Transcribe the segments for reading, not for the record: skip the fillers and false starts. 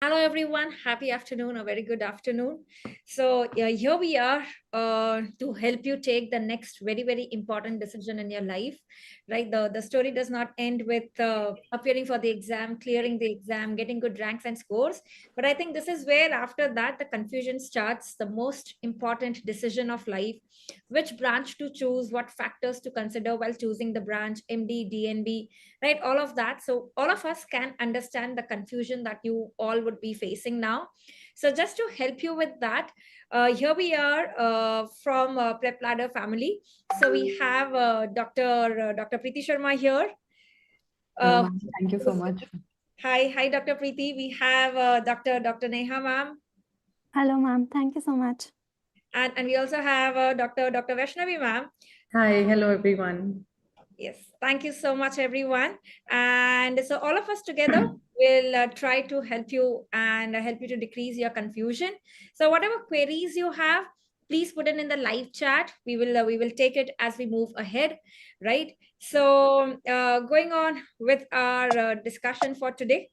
Hello, everyone. Happy afternoon, a very good afternoon. So, here we are to help you take the next very, very important decision in your life, right? The story does not end with appearing for the exam, clearing the exam, getting good ranks and scores. But I think this is where, after that, the confusion starts, the most important decision of life, which branch to choose, what factors to consider while choosing the branch, MD, DNB, right? All of that. So all of us can understand the confusion that you all would be facing now. So just to help you with that, here we are from PrepLadder family. So we have Dr. Preeti Sharma here. Hello, Uh, ma'am. Thank you so much. hi, Dr. Preeti. We have Dr. Neha, ma'am. Hello, ma'am. Thank you so much. And we also have Dr. Vaishnavi, ma'am. Hi, hello everyone. Yes, thank you so much, everyone. And so all of us together will try to help you and help you to decrease your confusion. So whatever queries you have, please put it in the live chat. We will take it as we move ahead, right? So going on with our discussion for today.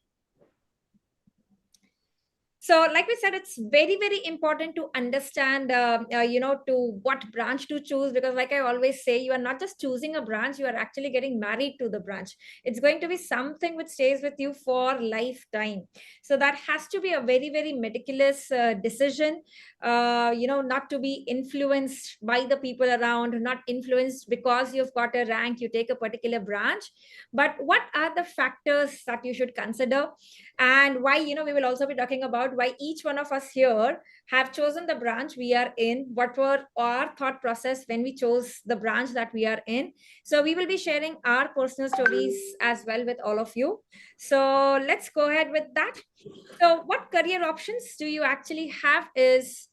So like we said, it's very, very important to understand to what branch to choose, because like I always say, you are not just choosing a branch, you are actually getting married to the branch. It's going to be something which stays with you for lifetime. So that has to be a very, very meticulous decision, not to be influenced by the people around, not influenced because you've got a rank, you take a particular branch. But what are the factors that you should consider, and why, we will also be talking about why each one of us here have chosen the branch we are in, what were our thought process when we chose the branch that we are in. So we will be sharing our personal stories as well with all of you. So let's go ahead with that. So what career options do you actually have is,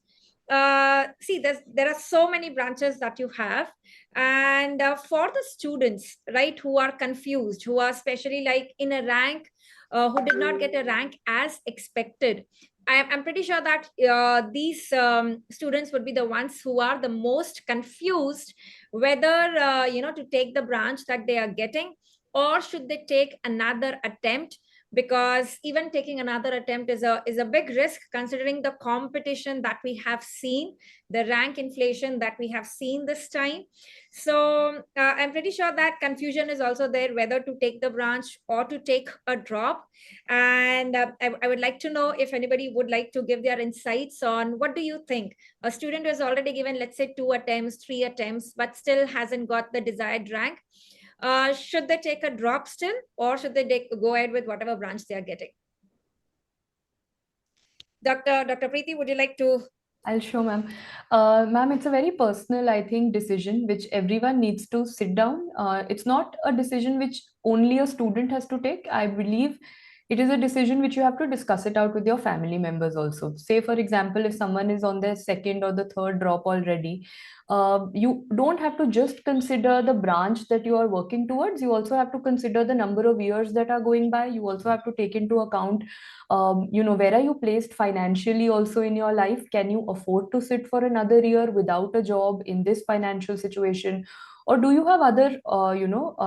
see, there are so many branches that you have. And for the students, right, who are confused, who are especially like in a rank, who did not get a rank as expected, I'm pretty sure that these students would be the ones who are the most confused whether to take the branch that they are getting, or should they take another attempt, because even taking another attempt is a big risk, considering the competition that we have seen, the rank inflation that we have seen this time. So I'm pretty sure that confusion is also there, whether to take the branch or to take a drop. And I would like to know if anybody would like to give their insights on what do you think. A student who has already given, let's say, 2 attempts, 3 attempts, but still hasn't got the desired rank, should they take a drop still, or should they go ahead with whatever branch they are getting? Dr. Preeti, would you like to? I'll show, ma'am. Ma'am, it's a very personal, I think, decision which everyone needs to sit down. It's not a decision which only a student has to take. I believe it is a decision which you have to discuss it out with your family members also. Say, for example, if someone is on their second or the third drop already, you don't have to just consider the branch that you are working towards. You also have to consider the number of years that are going by. You also have to take into account, where are you placed financially also in your life? Can you afford to sit for another year without a job in this financial situation? Or do you have other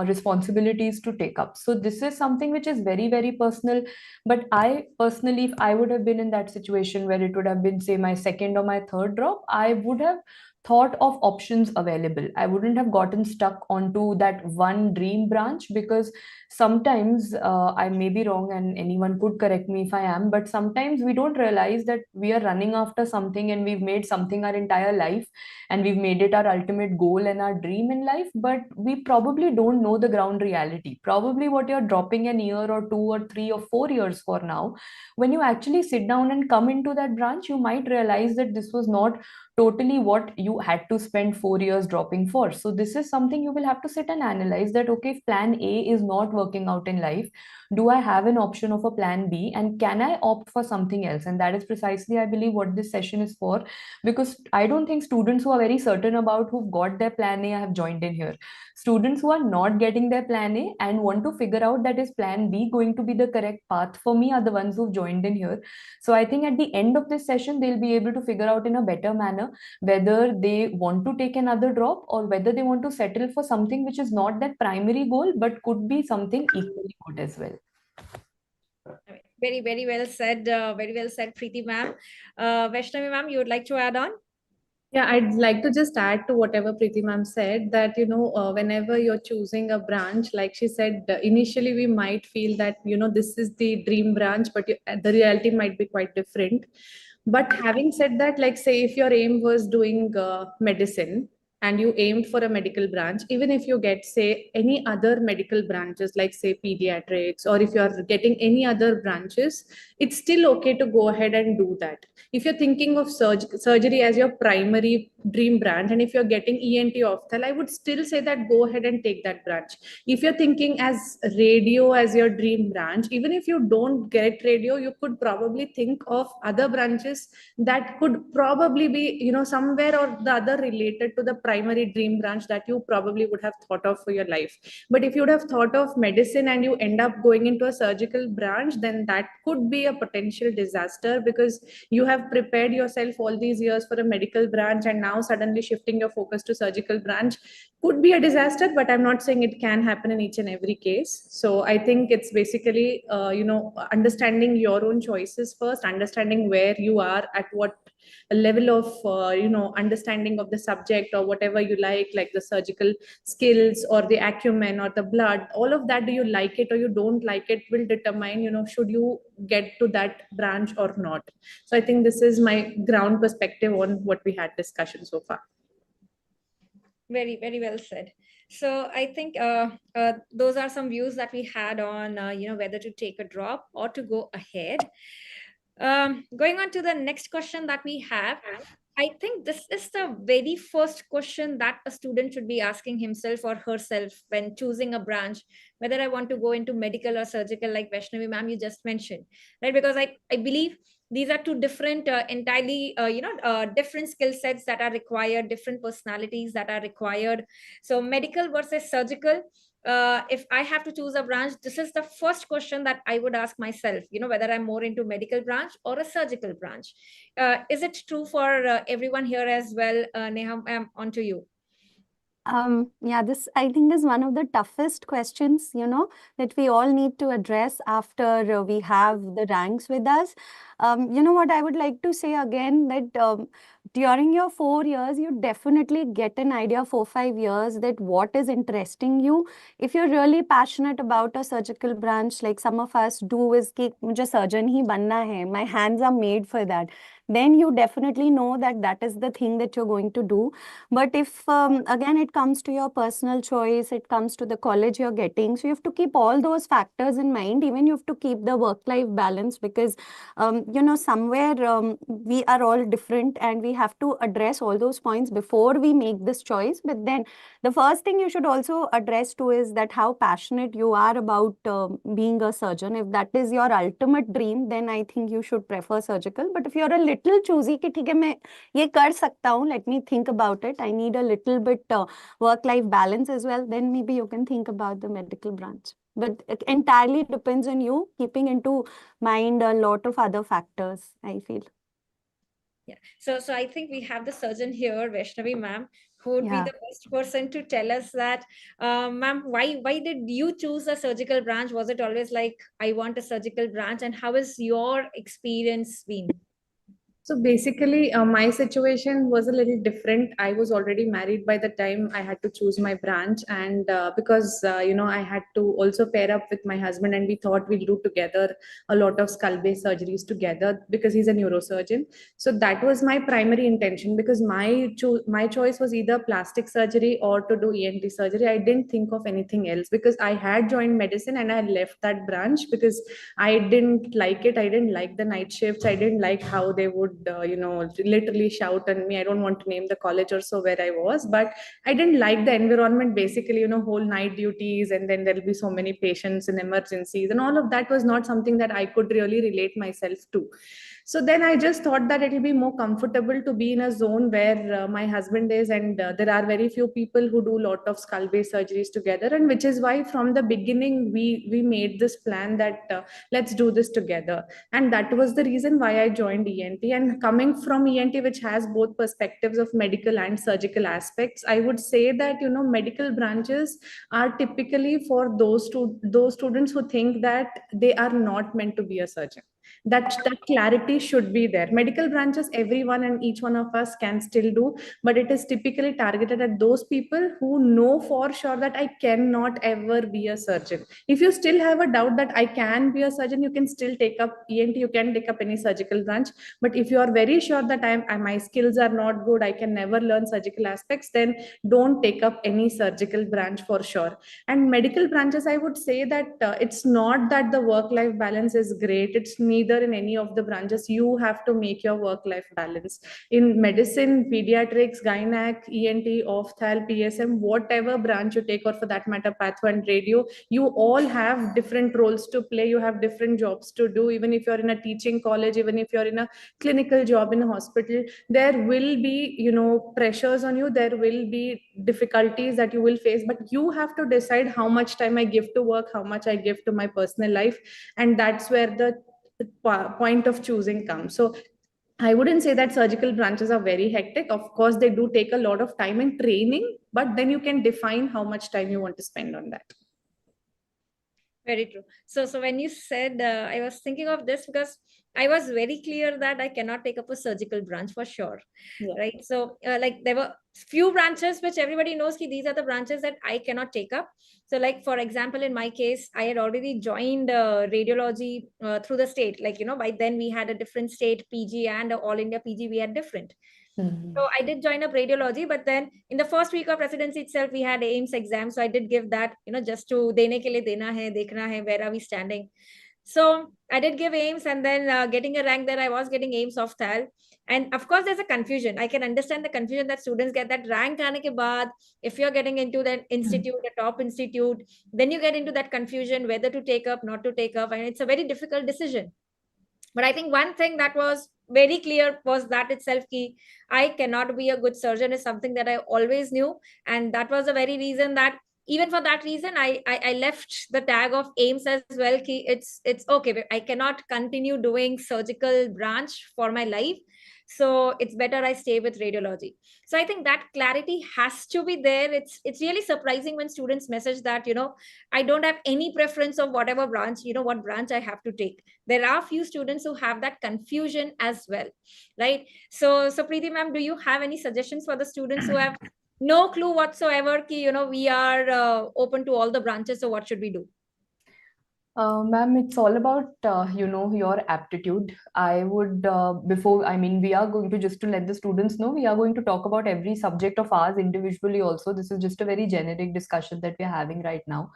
responsibilities to take up? So this is something which is very, very personal. But I personally, if I would have been in that situation where it would have been, say, my second or my third drop, I would have thought of options available. I wouldn't have gotten stuck onto that one dream branch, because sometimes, I may be wrong and anyone could correct me if I am, but sometimes we don't realize that we are running after something and we've made something our entire life, and we've made it our ultimate goal and our dream in life, but we probably don't know the ground reality. Probably what you're dropping an year or 2 or 3 or 4 years for now, when you actually sit down and come into that branch, you might realize that this was not totally what you had to spend 4 years dropping for. So this is something you will have to sit and analyze, that okay, if plan A is not working out in life, do I have an option of a plan B, and can I opt for something else? And that is precisely, I believe, what this session is for, because I don't think students who are very certain about who've got their plan A have joined in here. Students who are not getting their plan A and want to figure out that is plan B going to be the correct path for me are the ones who've joined in here. So I think at the end of this session, they'll be able to figure out in a better manner whether they want to take another drop or whether they want to settle for something which is not that primary goal but could be something equally good as well. Very well said. Very well said, Preeti ma'am. Vaishnavi ma'am, you would like to add on? Yeah, I'd like to just add to whatever Preeti ma'am said that, whenever you're choosing a branch, like she said, initially we might feel that, this is the dream branch, but the reality might be quite different. But having said that, like, say, if your aim was doing medicine and you aimed for a medical branch, even if you get, say, any other medical branches, like, say, pediatrics, or if you're getting any other branches, it's still okay to go ahead and do that. If you're thinking of surgery as your primary dream branch, and if you're getting ENT ophthal, I would still say that go ahead and take that branch. If you're thinking as radio as your dream branch, even if you don't get radio, you could probably think of other branches that could probably be, somewhere or the other related to the primary dream branch that you probably would have thought of for your life. But if you would have thought of medicine and you end up going into a surgical branch, then that could be a potential disaster, because you have prepared yourself all these years for a medical branch, and now suddenly shifting your focus to surgical branch could be a disaster. But I'm not saying it can happen in each and every case. So I think it's basically understanding your own choices first, understanding where you are, at what level of understanding of the subject, or whatever you like the surgical skills or the acumen or the blood, all of that. Do you like it or you don't like it will determine, should you get to that branch or not. So I think this is my ground perspective on what we had discussion so far. Very well said. So I think those are some views that we had on whether to take a drop or to go ahead. Going on to the next question that we have, I think this is the very first question that a student should be asking himself or herself when choosing a branch, whether I want to go into medical or surgical, like Vaishnavi ma'am, you just mentioned, right? Because I believe these are two different, entirely, different skill sets that are required, different personalities that are required. So medical versus surgical, if I have to choose a branch, this is the first question that I would ask myself, whether I'm more into medical branch or a surgical branch. Is it true for everyone here as well? Neha, on to you. Yeah, this I think is one of the toughest questions, that we all need to address after we have the ranks with us. What I would like to say again, that during your 4 years, you definitely get an idea, 4-5 years, that what is interesting you. If you're really passionate about a surgical branch, like some of us do, is कि मुझे surgeon ही बनना है, my hands are made for that, then you definitely know that that is the thing that you're going to do. But if again it comes to your personal choice, it comes to the college you're getting, so you have to keep all those factors in mind. Even you have to keep the work-life balance, because somewhere we are all different, and we have to address all those points before we make this choice. But then the first thing you should also address to is that how passionate you are about being a surgeon. If that is your ultimate dream, then I think you should prefer surgical. But if you're a little choosy कि ठीक है मैं ये कर सकता हूँ, let me think about it, I need a little bit work-life balance as well, then maybe you can think about the medical branch. But it entirely depends on you, keeping into mind a lot of other factors, I feel. Yeah. So I think we have the surgeon here, Vaishnavi ma'am, who would be the best person to tell us that, ma'am, why did you choose a surgical branch? Was it always like, I want a surgical branch? And how has your experience been? So basically, my situation was a little different. I was already married by the time I had to choose my branch, and because I had to also pair up with my husband, and we thought we'll do together a lot of skull-based surgeries together, because he's a neurosurgeon. So that was my primary intention, because my choice was either plastic surgery or to do ENT surgery. I didn't think of anything else, because I had joined medicine and I left that branch because I didn't like it. I didn't like the night shifts. I didn't like how they would literally shout at me. I don't want to name the college or so where I was, but I didn't like the environment. Basically, whole night duties, and then there'll be so many patients in emergencies, and all of that was not something that I could really relate myself to. So then I just thought that it will be more comfortable to be in a zone where my husband is, and there are very few people who do a lot of skull based surgeries together, and which is why from the beginning we made this plan that let's do this together. And that was the reason why I joined ENT. And coming from ENT, which has both perspectives of medical and surgical aspects, I would say that medical branches are typically for those students who think that they are not meant to be a surgeon. That clarity should be there. Medical branches, everyone and each one of us can still do, but it is typically targeted at those people who know for sure that I cannot ever be a surgeon. If you still have a doubt that I can be a surgeon, you can still take up ENT, you can take up any surgical branch. But if you are very sure that my skills are not good, I can never learn surgical aspects, then don't take up any surgical branch for sure. And medical branches, I would say that it's not that the work life balance is great. It's neither in any of the branches. You have to make your work life balance. In medicine, pediatrics, gynac, ENT, ophthal, PSM, whatever branch you take, or for that matter patho and radio, you all have different roles to play. You have different jobs to do. Even if you're in a teaching college, even if you're in a clinical job in a hospital, there will be pressures on you, there will be difficulties that you will face, but you have to decide how much time I give to work, how much I give to my personal life. And that's where the point of choosing comes. So I wouldn't say that surgical branches are very hectic. Of course, they do take a lot of time and training, but then you can define how much time you want to spend on that. Very true. So when you said, I was thinking of this because I was very clear that I cannot take up a surgical branch for sure. Yeah. Right. So like there were few branches which everybody knows ki these are the branches that I cannot take up. So like, for example, in my case, I had already joined radiology through the state. Like, by then we had a different state PG and all India PG, we had different. So I did join up radiology, but then in the first week of residency itself, we had AIMS exam. So I did give that, just to dene ke liye dena hai, dekhna hai, where are we standing? So I did give AIMS, and then getting a rank there, I was getting AIMS of TAL. And of course, there's a confusion. I can understand the confusion that students get, that rank aane ke baad, if you're getting into that institute, a top institute, then you get into that confusion whether to take up, not to take up. And it's a very difficult decision. But I think one thing that was very clear was that itself key, I cannot be a good surgeon is something that I always knew. And that was the very reason that even for that reason, I left the tag of AIMS as well. Key, it's okay. I cannot continue doing surgical branch for my life. So it's better I stay with radiology. So I think that clarity has to be there. It's really surprising when students message that, I don't have any preference of whatever branch, what branch I have to take. There are few students who have that confusion as well, right? So Preeti ma'am, do you have any suggestions for the students who have no clue whatsoever ki, we are open to all the branches, so what should we do? Ma'am, it's all about, your aptitude. I would, we are going to, just to let the students know, we are going to talk about every subject of ours individually also. This is just a very generic discussion that we're having right now.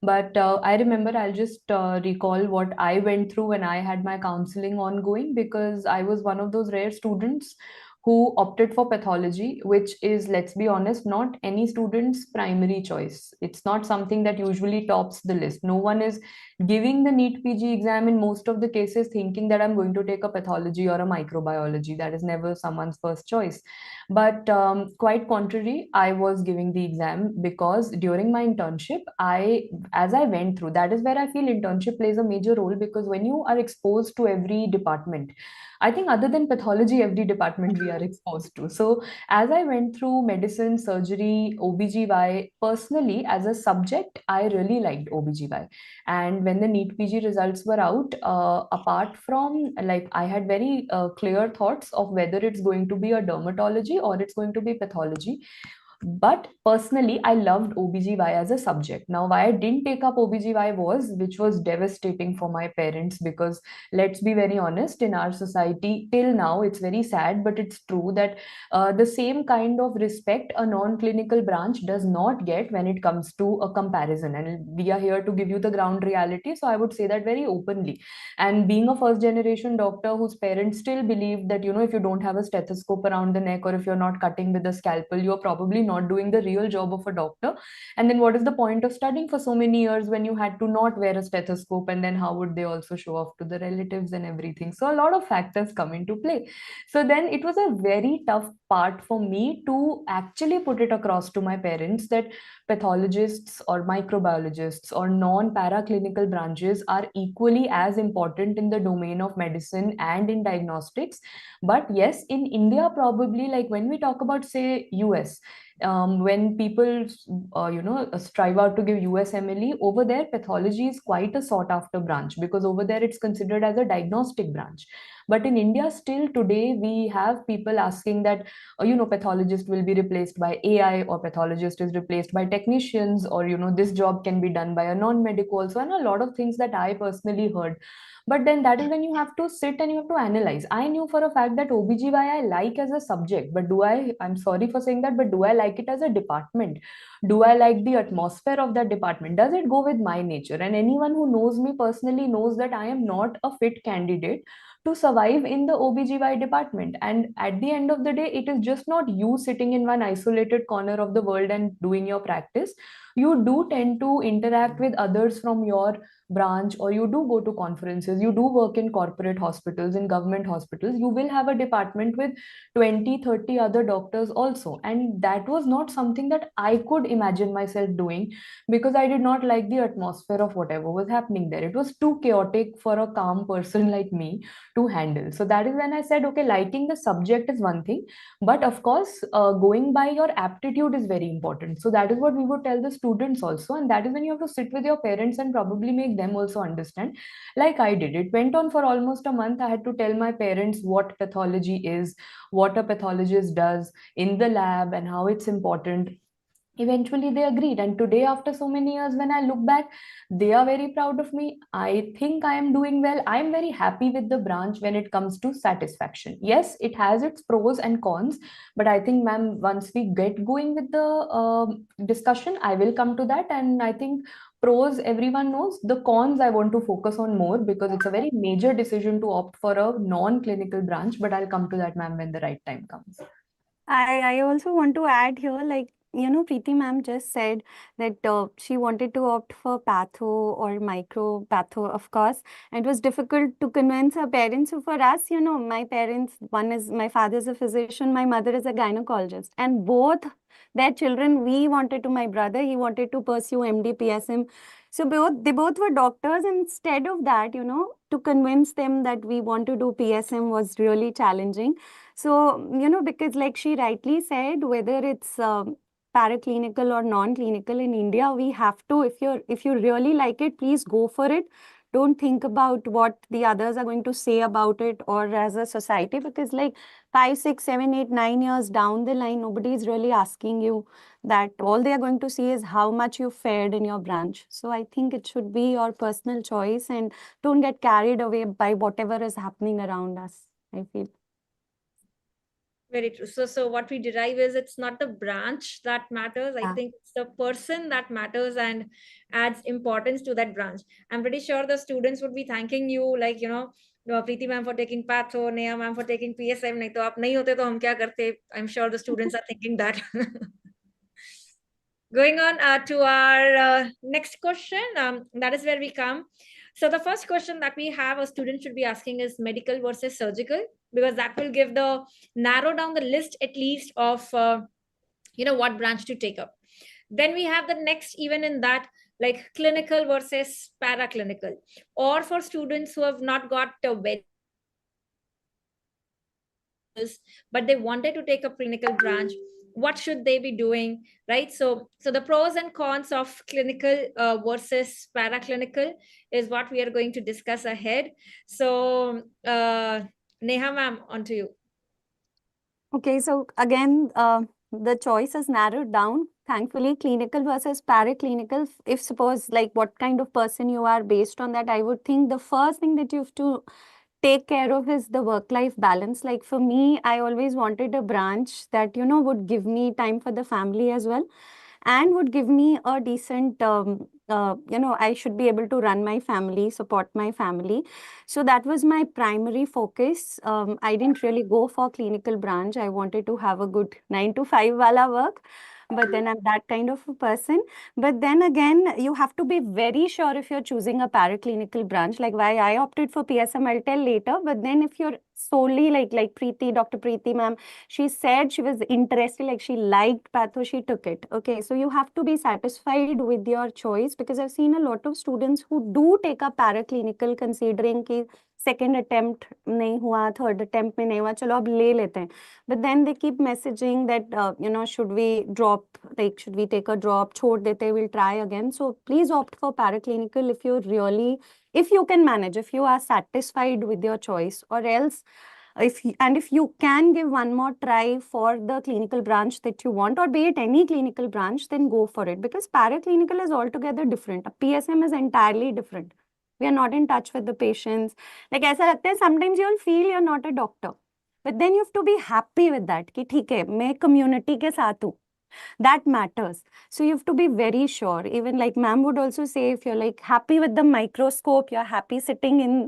But I remember, I'll just recall what I went through when I had my counseling ongoing, because I was one of those rare students who opted for pathology, which is, let's be honest, not any student's primary choice. It's not something that usually tops the list. No one is giving the NEET-PG exam in most of the cases thinking that I'm going to take a pathology or a microbiology. That is never someone's first choice. But quite contrary, I was giving the exam because during my internship, as I went through, that is where I feel internship plays a major role, because when you are exposed to every department, I think other than pathology, every department we are exposed to. So as I went through medicine, surgery, OBGY, personally as a subject, I really liked OBGY. And when the NEET-PG results were out, apart from, like, I had very clear thoughts of whether it's going to be a dermatology or it's going to be pathology. But personally, I loved OBGY as a subject. Now, why I didn't take up OBGY which was devastating for my parents, because let's be very honest, in our society, till now, it's very sad, but it's true that the same kind of respect a non-clinical branch does not get when it comes to a comparison. And we are here to give you the ground reality. So I would say that very openly. And being a first generation doctor whose parents still believe that, if you don't have a stethoscope around the neck, or if you're not cutting with a scalpel, you're probably not not doing the real job of a doctor. And then what is the point of studying for so many years when you had to not wear a stethoscope, and then how would they also show off to the relatives and everything? So a lot of factors come into play. So then it was a very tough part for me to actually put it across to my parents that pathologists or microbiologists or non-paraclinical branches are equally as important in the domain of medicine and in diagnostics. But yes, in India, probably, like when we talk about, say, US, when people strive out to give USMLE, over there pathology is quite a sought after branch, because over there it's considered as a diagnostic branch. But in India, still today, we have people asking that pathologist will be replaced by AI, or pathologist is replaced by technicians, or this job can be done by a non-medical also, and a lot of things that I personally heard. But then that is when you have to sit and you have to analyze. I knew for a fact that OBGY I like as a subject, but I'm sorry for saying that, but do I like it as a department? Do I like the atmosphere of that department? Does it go with my nature? And anyone who knows me personally knows that I am not a fit candidate to survive in the OBGY department. And at the end of the day, it is just not you sitting in one isolated corner of the world and doing your practice. You do tend to interact with others from your branch, or you do go to conferences, you do work in corporate hospitals, in government hospitals. You will have a department with 20, 30 other doctors also. And that was not something that I could imagine myself doing, because I did not like the atmosphere of whatever was happening there. It was too chaotic for a calm person like me to handle. So that is when I said, okay, liking the subject is one thing, but of course, going by your aptitude is very important. So that is what we would tell the students also. And that is when you have to sit with your parents and probably make them also understand, like I did. It went on for almost a month. I had to tell my parents what pathology is, what a pathologist does in the lab, and how it's important. Eventually they agreed, and today, after so many years, when I look back, they are very proud of me. I think I am doing well. I am very happy with the branch when it comes to satisfaction. Yes, it has its pros and cons, but I think, ma'am, once we get going with the discussion, I will come to that. And I think pros everyone knows. The cons I want to focus on more, because it's a very major decision to opt for a non-clinical branch, but I'll come to that, ma'am, when the right time comes. I also want to add here, like, Preeti ma'am just said that she wanted to opt for patho or micro patho, of course. And it was difficult to convince her parents. So for us, my parents, my father's a physician, my mother is a gynecologist. And both their children, my brother, he wanted to pursue MD, PSM. So they both were doctors. Instead of that, to convince them that we want to do PSM was really challenging. So, because like she rightly said, whether it's paraclinical or non-clinical in India, we have to, if you really like it, please go for it. Don't think about what the others are going to say about it, or as a society, because like 5, 6, 7, 8, 9 years down the line, nobody is really asking you that. All they are going to see is how much you fared in your branch. So I think it should be your personal choice, and don't get carried away by whatever is happening around us, I feel. Very true. So what we derive is, it's not the branch that matters. I think it's the person that matters and adds importance to that branch. I'm pretty sure the students would be thanking you, like, Preeti ma'am for taking patho, Neha ma'am for taking PSM. Nahi to aap nahi hote to hum kya karte? I'm sure the students are thinking that. Going on to our next question, that is where we come. So the first question that we have a student should be asking is medical versus surgical, because that will give narrow down the list at least of what branch to take up. Then we have the next, even in that, like clinical versus paraclinical, or for students who have not got but they wanted to take a clinical branch, what should they be doing, right? So the pros and cons of clinical versus paraclinical is what we are going to discuss ahead. So Neha ma'am, on to you. Okay, so again, the choice is narrowed down. Thankfully, clinical versus paraclinical. If suppose like what kind of person you are, based on that, I would think the first thing that you have to take care of is the work-life balance. Like for me, I always wanted a branch that, would give me time for the family as well, and would give me a decent, I should be able to run my family, support my family. So that was my primary focus. I didn't really go for clinical branch. I wanted to have a good 9 to 5 wala work. but then I'm that kind of a person. But then again, you have to be very sure if you're choosing a paraclinical branch. Like why I opted for PSM, I'll tell later. But then if you're solely like Preeti, Dr. Preeti ma'am, she said she was interested, like she liked patho, she took it. Okay, so you have to be satisfied with your choice, because I've seen a lot of students who do take up paraclinical considering कि second attempt नहीं हुआ, third attempt में नहीं हुआ, चलो अब ले लेते हैं. But then they keep messaging that, should we drop, like, should we take a drop, chhod dete, we'll try again. So please opt for paraclinical if you can manage, if you are satisfied with your choice, or else if you can give one more try for the clinical branch that you want, or be it any clinical branch, then go for it, because paraclinical is altogether different. A PSM is entirely different. We are not in touch with the patients. Like ऐसा लगता है, sometimes you'll feel you're not a doctor, but then you have to be happy with that कि ठीक है, मैं community के साथ हूँ. That matters. So you have to be very sure. Even like ma'am would also say, if you're like happy with the microscope, you're happy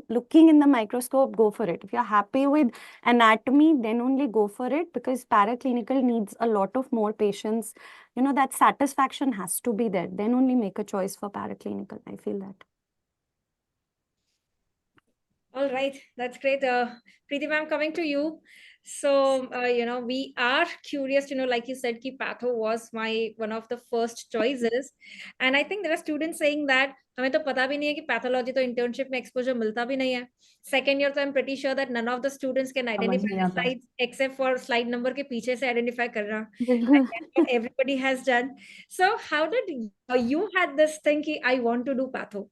looking in the microscope, go for it. If you're happy with anatomy, then only go for it, because paraclinical needs a lot of more patients. That satisfaction has to be there. Then only make a choice for paraclinical. I feel that. All right, that's great. Preeti ma'am, coming to you. So, we are curious, like you said, ki patho was one of the first choices. And I think there are students saying that हमें तो पता भी नहीं है कि pathology तो internship में exposure मिलता भी नहीं है. Second year तो I'm pretty sure that none of the students can identify the slides except for slide number के पीछे से identify करना. And that's what everybody has done. So how did you had this thing कि I want to do patho?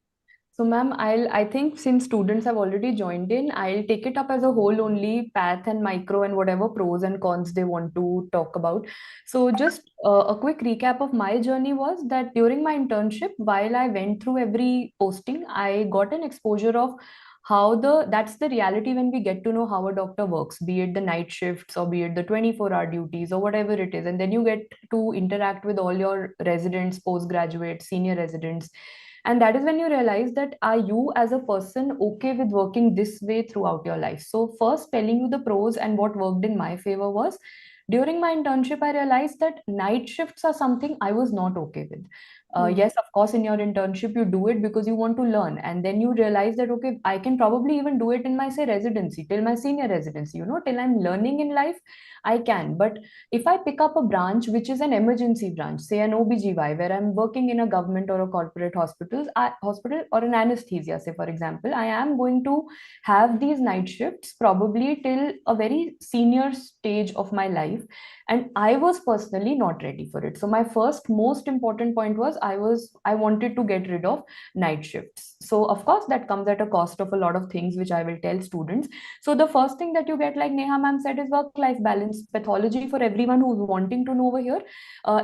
So, ma'am, I think since students have already joined in, I'll take it up as a whole only, path and micro and whatever pros and cons they want to talk about. So just a quick recap of my journey was that during my internship, while I went through every posting, I got an exposure of that's the reality when we get to know how a doctor works, be it the night shifts or be it the 24-hour duties or whatever it is. And then you get to interact with all your residents, postgraduates, senior residents. And that is when you realize that are you as a person okay with working this way throughout your life? So first telling you the pros and what worked in my favor was during my internship, I realized that night shifts are something I was not okay with. Yes, of course, in your internship, you do it because you want to learn. And then you realize that, okay, I can probably even do it in my, say, residency, till my senior residency, till I'm learning in life, I can. But if I pick up a branch, which is an emergency branch, say an OBGY, where I'm working in a government or a corporate hospital or an anesthesia, say, for example, I am going to have these night shifts probably till a very senior stage of my life. And I was personally not ready for it. So my first most important point was I wanted to get rid of night shifts. So of course that comes at a cost of a lot of things, which I will tell students. So the first thing that you get, like Neha ma'am said, is work-life balance. Pathology, for everyone who's wanting to know over here,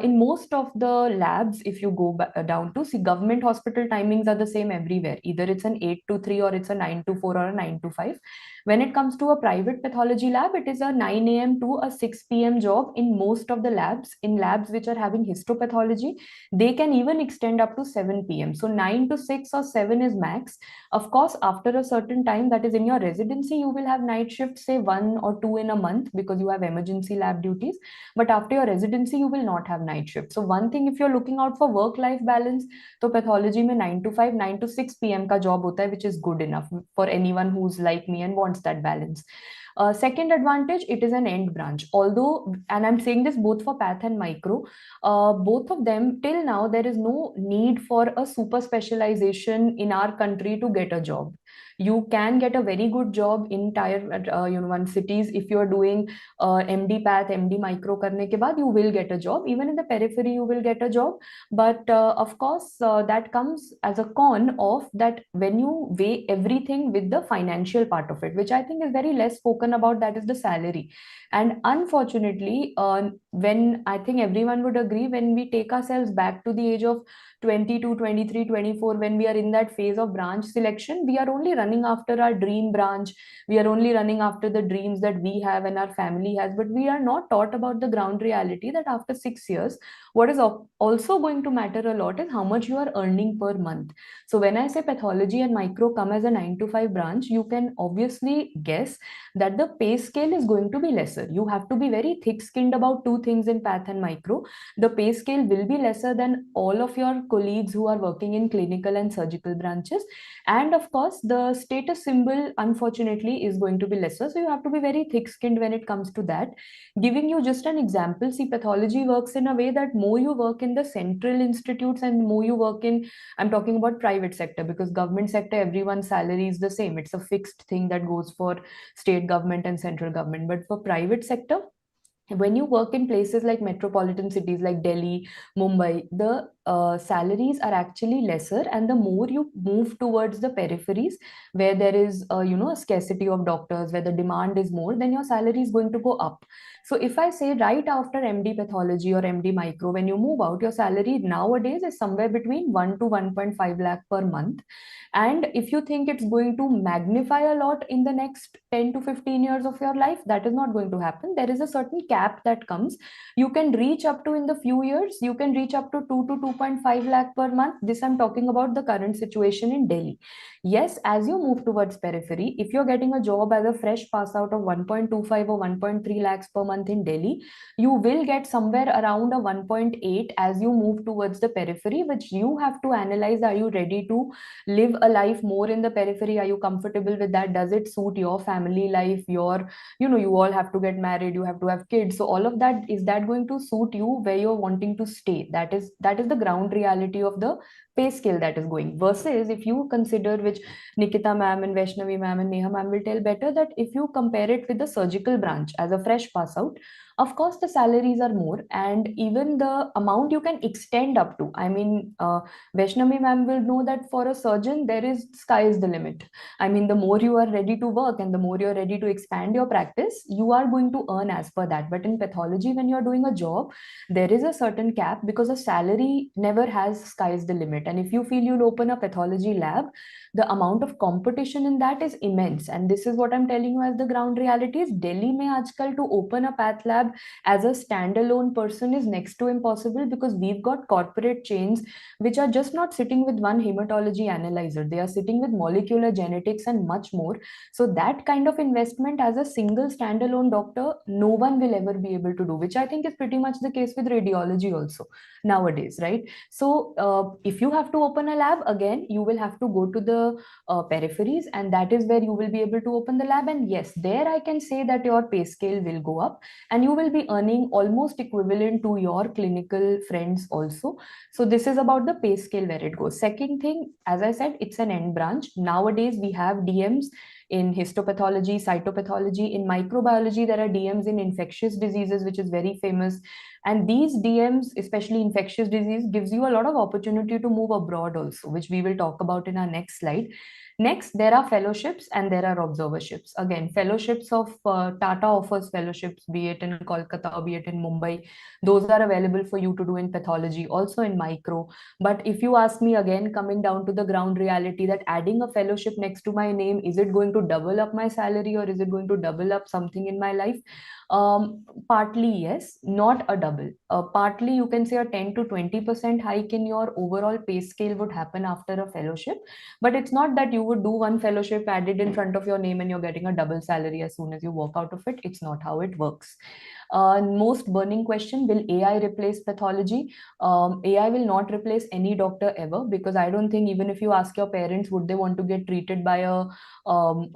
in most of the labs, if you go down to see, government hospital timings are the same everywhere. Either it's an 8 to 3 or it's a 9 to 4 or a 9 to 5. When it comes to a private pathology lab, it is a 9 a.m. to a 6 p.m. job in most of the labs. In labs which are having histopathology, they can even extend up to 7 p.m. So 9 to 6 or 7 is max. Of course, after a certain time, that is in your residency, you will have night shifts, say 1 or 2 in a month, because you have emergency lab duties. But after your residency, you will not have night shifts. So one thing, if you're looking out for work-life balance, तो pathology में 9 to 5, 9 to 6 p.m. का job होता है, which is good enough for anyone who's like me and wants that balance. Second advantage, it is an end branch. Although, and I'm saying this both for path and micro, both of them, till now, there is no need for a super specialization in our country to get a job. You can get a very good job in tier 1 cities if you are doing MD path, MD micro करने के बाद, you will get a job. Even in the periphery, you will get a job. But of course, that comes as a con of that when you weigh everything with the financial part of it, which I think is very less spoken about, that is the salary. And unfortunately, when I think everyone would agree, when we take ourselves back to the age of 22, 23, 24, when we are in that phase of branch selection, we are only running after our dream branch. We are only running after the dreams that we have and our family has, but we are not taught about the ground reality that after 6 years, what is also going to matter a lot is how much you are earning per month. So when I say pathology and micro come as a 9 to 5 branch, you can obviously guess that the pay scale is going to be lesser. You have to be very thick skinned about two things in path and micro. The pay scale will be lesser than all of your colleagues who are working in clinical and surgical branches. And of course, the status symbol, unfortunately, is going to be lesser. So you have to be very thick skinned when it comes to that. Giving you just an example, see, pathology works in a way that more you work in the central institutes and more you work in, I'm talking about private sector, because government sector, everyone's salary is the same. It's a fixed thing that goes for state government and central government. But for private sector, when you work in places like metropolitan cities like Delhi, Mumbai, the salaries are actually lesser, and the more you move towards the peripheries where there is a scarcity of doctors, where the demand is more, then your salary is going to go up. So if I say right after MD pathology or MD micro, when you move out, your salary nowadays is somewhere between 1 to 1.5 lakh per month. And if you think it's going to magnify a lot in the next 10 to 15 years of your life, that is not going to happen. There is a certain cap that comes. You can reach up to, in the few years, you can reach up to 2 to 2.5 lakh per month. This I'm talking about the current situation in Delhi. Yes, as you move towards periphery, if you're getting a job as a fresh pass out of 1.25 or 1.3 lakhs per month in Delhi, you will get somewhere around a 1.8 as you move towards the periphery, which you have to analyze. Are you ready to live a life more in the periphery? Are you comfortable with that? Does it suit your family life? You all have to get married, you have to have kids. So all of that, is that going to suit you where you're wanting to stay? That is the ground reality of the pay scale that is going. Versus if you consider, which Nikita ma'am and Vaishnavi ma'am and Neha ma'am will tell better, that if you compare it with the surgical branch as a fresh pass out, of course the salaries are more, and even the amount you can extend up to. I mean, Vaishnavi ma'am will know that for a surgeon, there is sky is the limit. I mean, the more you are ready to work and the more you're ready to expand your practice, you are going to earn as per that. But in pathology, when you're doing a job, there is a certain cap, because a salary never has sky is the limit. And if you feel you'll open a pathology lab, the amount of competition in that is immense. And this is what I'm telling you as the ground reality is. Delhi mein aajkal to open a path lab as a standalone person is next to impossible, because we've got corporate chains which are just not sitting with one hematology analyzer. They are sitting with molecular genetics and much more. So that kind of investment as a single standalone doctor, no one will ever be able to do, which I think is pretty much the case with radiology also nowadays, right? So if you have to open a lab, again, you will have to go to the peripheries, and that is where you will be able to open the lab. And yes, there I can say that your pay scale will go up, and you will be earning almost equivalent to your clinical friends also. So this is about the pay scale where it goes. Second thing, as I said, it's an end branch. Nowadays, we have DMs in histopathology, cytopathology. In microbiology, there are DMs in infectious diseases, which is very famous. And these DMs, especially infectious disease, gives you a lot of opportunity to move abroad also, which we will talk about in our next slide. Next, there are fellowships and there are observerships. Again, fellowships of Tata offers fellowships, be it in Kolkata, be it in Mumbai. Those are available for you to do in pathology, also in micro. But if you ask me, again, coming down to the ground reality, that adding a fellowship next to my name, is it going to double up my salary, or is it going to double up something in my life? Partly yes, not a double. Partly you can say a 10 to 20% hike in your overall pay scale would happen after a fellowship. But it's not that you would do one fellowship, add it in front of your name, and you're getting a double salary as soon as you walk out of it. It's not how it works. Most burning question, will AI replace pathology? AI will not replace any doctor ever, because I don't think, even if you ask your parents, would they want to get treated by a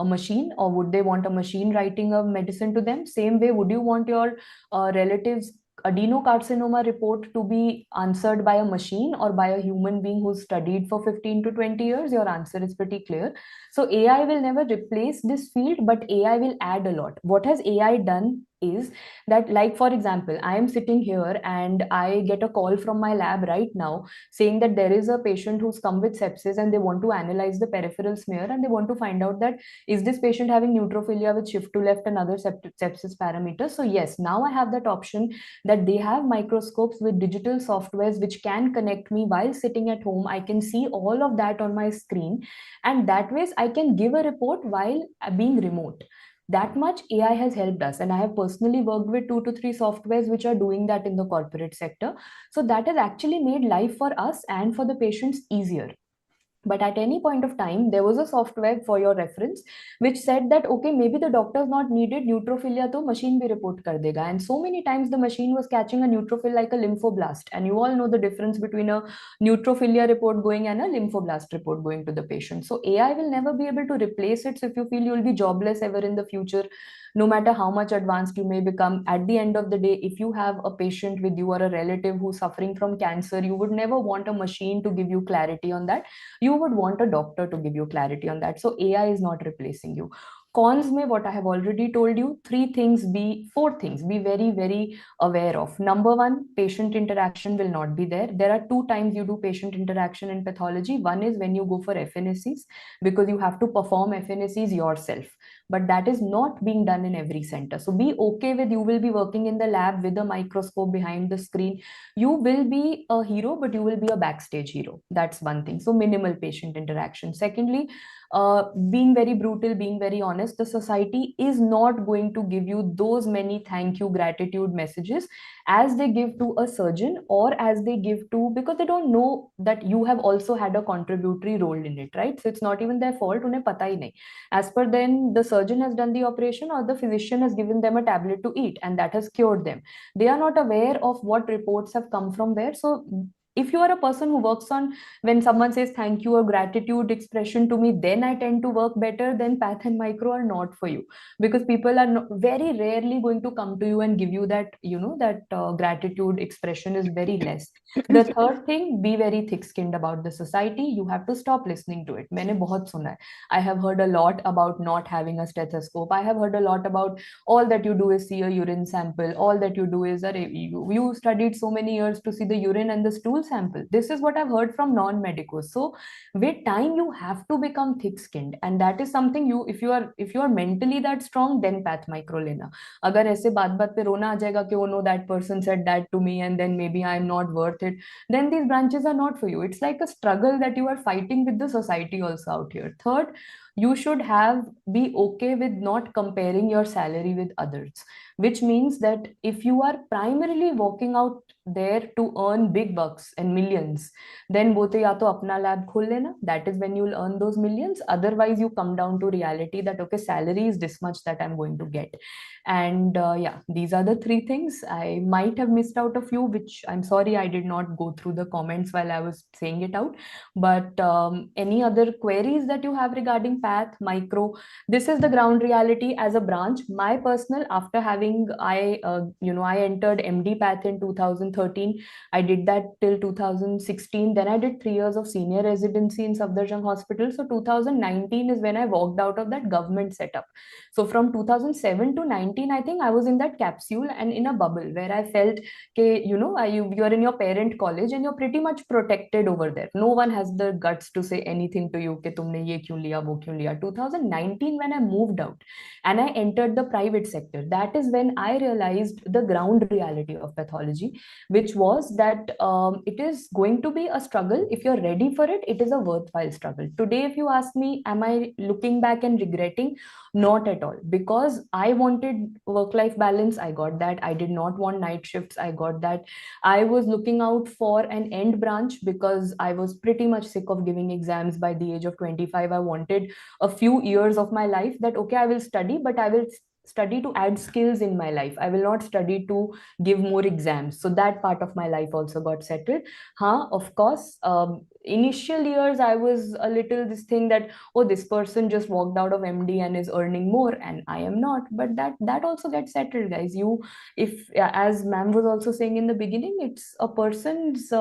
machine, or would they want a machine writing a medicine to them? Same way, would you want your relatives adenocarcinoma report to be answered by a machine or by a human being who's studied for 15 to 20 years? Your answer is pretty clear. So AI will never replace this field, but AI will add a lot. What has AI done is that, like, for example, I am sitting here and I get a call from my lab right now saying that there is a patient who's come with sepsis and they want to analyze the peripheral smear and they want to find out that is this patient having neutrophilia with shift to left and other sepsis parameters. So yes, now I have that option that they have microscopes with digital softwares which can connect me while sitting at home. I can see all of that on my screen, and that ways I can give a report while being remote. That much AI has helped us, and I have personally worked with 2 to 3 softwares which are doing that in the corporate sector. So that has actually made life for us and for the patients easier. But at any point of time, there was a software, for your reference, which said that okay, maybe the doctor's not needed, neutrophilia to machine bhi report kar dega. And so many times the machine was catching a neutrophil like a lymphoblast, and you all know the difference between a neutrophilia report going and a lymphoblast report going to the patient. So AI will never be able to replace it. So if you feel you'll be jobless ever in the future, no matter how much advanced you may become, at the end of the day, if you have a patient with you or a relative who's suffering from cancer, you would never want a machine to give you clarity on that. You would want a doctor to give you clarity on that. So AI is not replacing you. Cons may, what I have already told you, four things be very, very aware of. Number one, patient interaction will not be there. There are two times you do patient interaction in pathology. One is when you go for FNACs, because you have to perform FNACs yourself, but that is not being done in every center. So be okay with, you will be working in the lab with a microscope behind the screen. You will be a hero, but you will be a backstage hero. That's one thing. So minimal patient interaction. Secondly, being very brutal, being very honest, the society is not going to give you those many thank you, gratitude messages as they give to a surgeon, or as they give to, because they don't know that you have also had a contributory role in it, right? So it's not even their fault. Unhe pata hi nahi. As per then, the surgeon has done the operation or the physician has given them a tablet to eat and that has cured them. They are not aware of what reports have come from where. So if you are a person who works on, when someone says thank you or gratitude expression to me, then I tend to work better, then path and micro are not for you, because people are very rarely going to come to you and give you that, that gratitude expression is very less. The third thing, be very thick skinned about the society. You have to stop listening to it. मैंने बहुत सुना है. I have heard a lot about not having a stethoscope. I have heard a lot about all that you do is see a urine sample. All that you do is that you studied so many years to see the urine and the stool sample. This is what I've heard from non-medicos. So with time, you have to become thick-skinned, and that is something if you are mentally that strong, then path micro lena. अगर ऐसे बात पे रोना आ जाएगा कि oh no, that person said that to me and then maybe I'm not worth it, then these branches are not for you. It's like a struggle that you are fighting with the society also out here. Third, you should be okay with not comparing your salary with others, which means that if you are primarily walking out there to earn big bucks and millions, then both ya to apna lab khol lena, that is when you'll earn those millions. Otherwise, you come down to reality that okay, salary is this much that I'm going to get. And yeah, these are the three things. I might have missed out a few, which I'm sorry I did not go through the comments while I was saying it out. But any other queries that you have regarding path micro? This is the ground reality as a branch. My personal, after having I entered MD path in 2013. I did that till 2016. Then I did 3 years of senior residency in Safdarjung Hospital. So 2019 is when I walked out of that government setup. So from 2007 to 19, I think I was in that capsule and in a bubble where I felt you're in your parent college and you're pretty much protected over there. No one has the guts to say anything to you कि तुमने ये क्यों लिया वो क्यों लिया. 2019 when I moved out and I entered the private sector, that is when I realized the ground reality of pathology, which was that it is going to be a struggle. If you're ready for it, it is a worthwhile struggle. Today, if you ask me, am I looking back and regretting? Not at all, because I wanted work-life balance. I got that. I did not want night shifts. I got that. I was looking out for an end branch because I was pretty much sick of giving exams by the age of 25. I wanted a few years of my life that, okay, I will study, but I will study to add skills in my life. I will not study to give more exams. So that part of my life also got settled. Of course, initial years I was a little this thing that, oh, this person just walked out of MD and is earning more and I am not. But that also gets settled, guys. You, if as ma'am was also saying in the beginning, it's a person's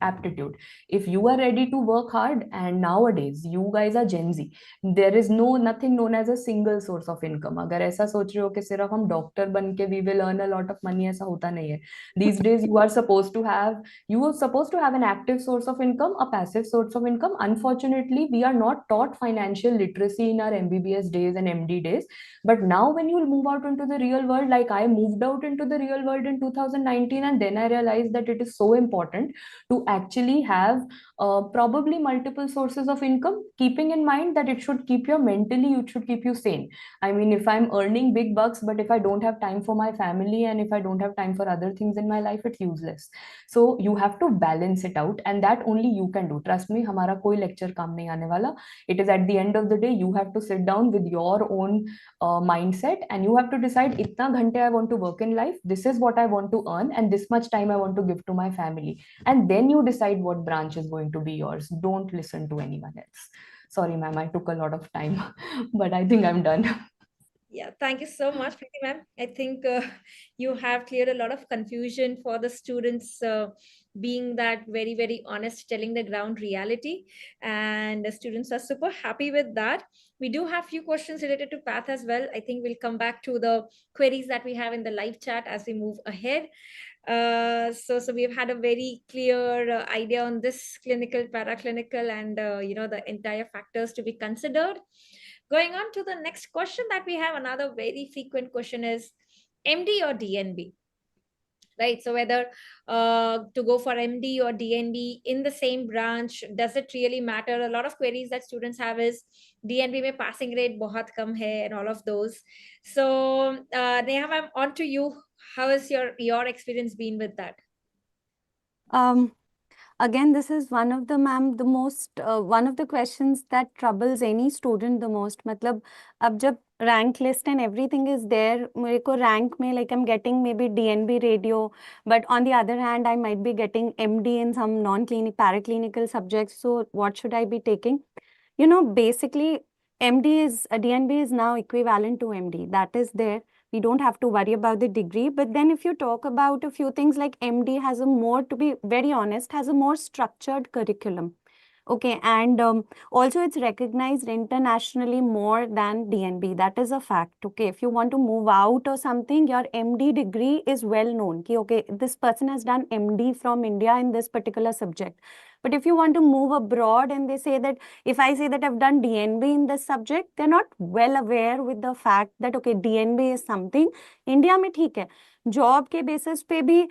aptitude. If you are ready to work hard, and nowadays you guys are Gen Z, there is nothing known as a single source of income. अगर ऐसा सोच रहे हो कि सिर्फ हम doctor बन के we will earn a lot of money, ऐसा होता नहीं है. These days you are supposed to have an active source of income, a passive source of income. Unfortunately, we are not taught financial literacy in our MBBS days and MD days. But now when you move out into the real world, like I moved out into the real world in 2019, and then I realized that it is so important to actually have probably multiple sources of income, keeping in mind that it should keep you mentally, it should keep you sane. I mean, if I'm earning big bucks, but if I don't have time for my family and if I don't have time for other things in my life, it's useless. So you have to balance it out, and that only you can do. Trust me, हमारा कोई lecture काम नहीं आने वाला. It is at the end of the day, you have to sit down with your own mindset, and you have to decide इतना घंटे I want to work in life, this is what I want to earn, and this much time I want to give to my family. And then you decide what branch is going to be yours. Don't listen to anyone else. Sorry, ma'am, I took a lot of time, but I think I'm done. Yeah, thank you so much, Preeti ma'am. I think you have cleared a lot of confusion for the students, being that very, very honest, telling the ground reality. And the students are super happy with that. We do have few questions related to PATH as well. I think we'll come back to the queries that we have in the live chat as we move ahead. So we've had a very clear idea on this clinical, paraclinical, and the entire factors to be considered. Going on to the next question that we have, another very frequent question is MD or DNB, right? So whether to go for MD or DNB in the same branch, does it really matter? A lot of queries that students have is DNB mein passing rate bahut kam hai and all of those. So Neha ma'am, on to you. How has your experience been with that? Again, this is one of the one of the questions that troubles any student the most. मतलब अब जब rank list and everything is there, मेरे को rank में like I'm getting maybe DNB radio, but on the other hand I might be getting MD in some non-clinical paraclinical subjects. So what should I be taking? You know, basically DNB is now equivalent to MD. That is there. We don't have to worry about the degree. But then if you talk about a few things like MD has a more, to be very honest, has a more structured curriculum. Okay, and also it's recognized internationally more than DNB. That is a fact. Okay, if you want to move out or something, your MD degree is well known. Ki, okay, this person has done MD from India in this particular subject. But if you want to move abroad and they say that, if I say that I've done DNB in this subject, they're not well aware with the fact that, okay, DNB is something. India mein theek hai. Job ke basis pe bhi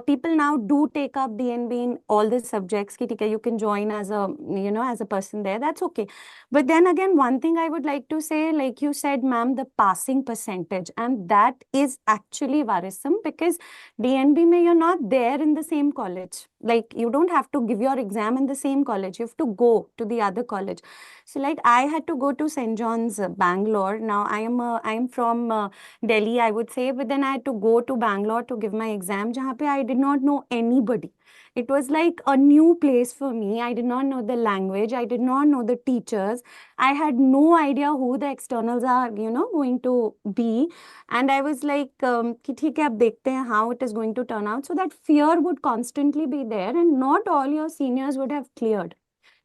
people now do take up DNB in all the subjects. Ki, you can join as a person there. That's okay. But then again, one thing I would like to say, like you said, ma'am, the passing percentage, and that is actually worrisome because DNB mein you're not there in the same college. Like you don't have to give your exam in the same college. You have to go to the other college. So like I had to go to St. John's, Bangalore. Now I am from Delhi, I would say, but then I had to go to Bangalore to give my exam, jahan pe I did not know anybody. It was like a new place for me. I did not know the language. I did not know the teachers. I had no idea who the externals are, going to be. And I was like, ki theek hai, ab dekhte hain how it is going to turn out. So that fear would constantly be there, and not all your seniors would have cleared.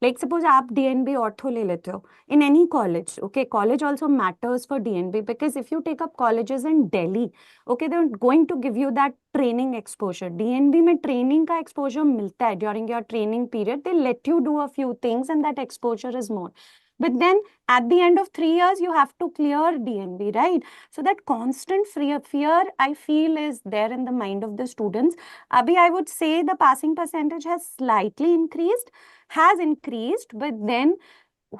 Like suppose आप DNB ortho ले लेते हो in any college, okay, college also matters for DNB because if you take up colleges in Delhi, okay, they're going to give you that training exposure. DNB में training का exposure मिलता है during your training period. They let you do a few things and that exposure is more. But then at the end of 3 years, you have to clear DNB, right? So that constant fear, I feel, is there in the mind of the students. Abhi, I would say the passing percentage has slightly increased, but then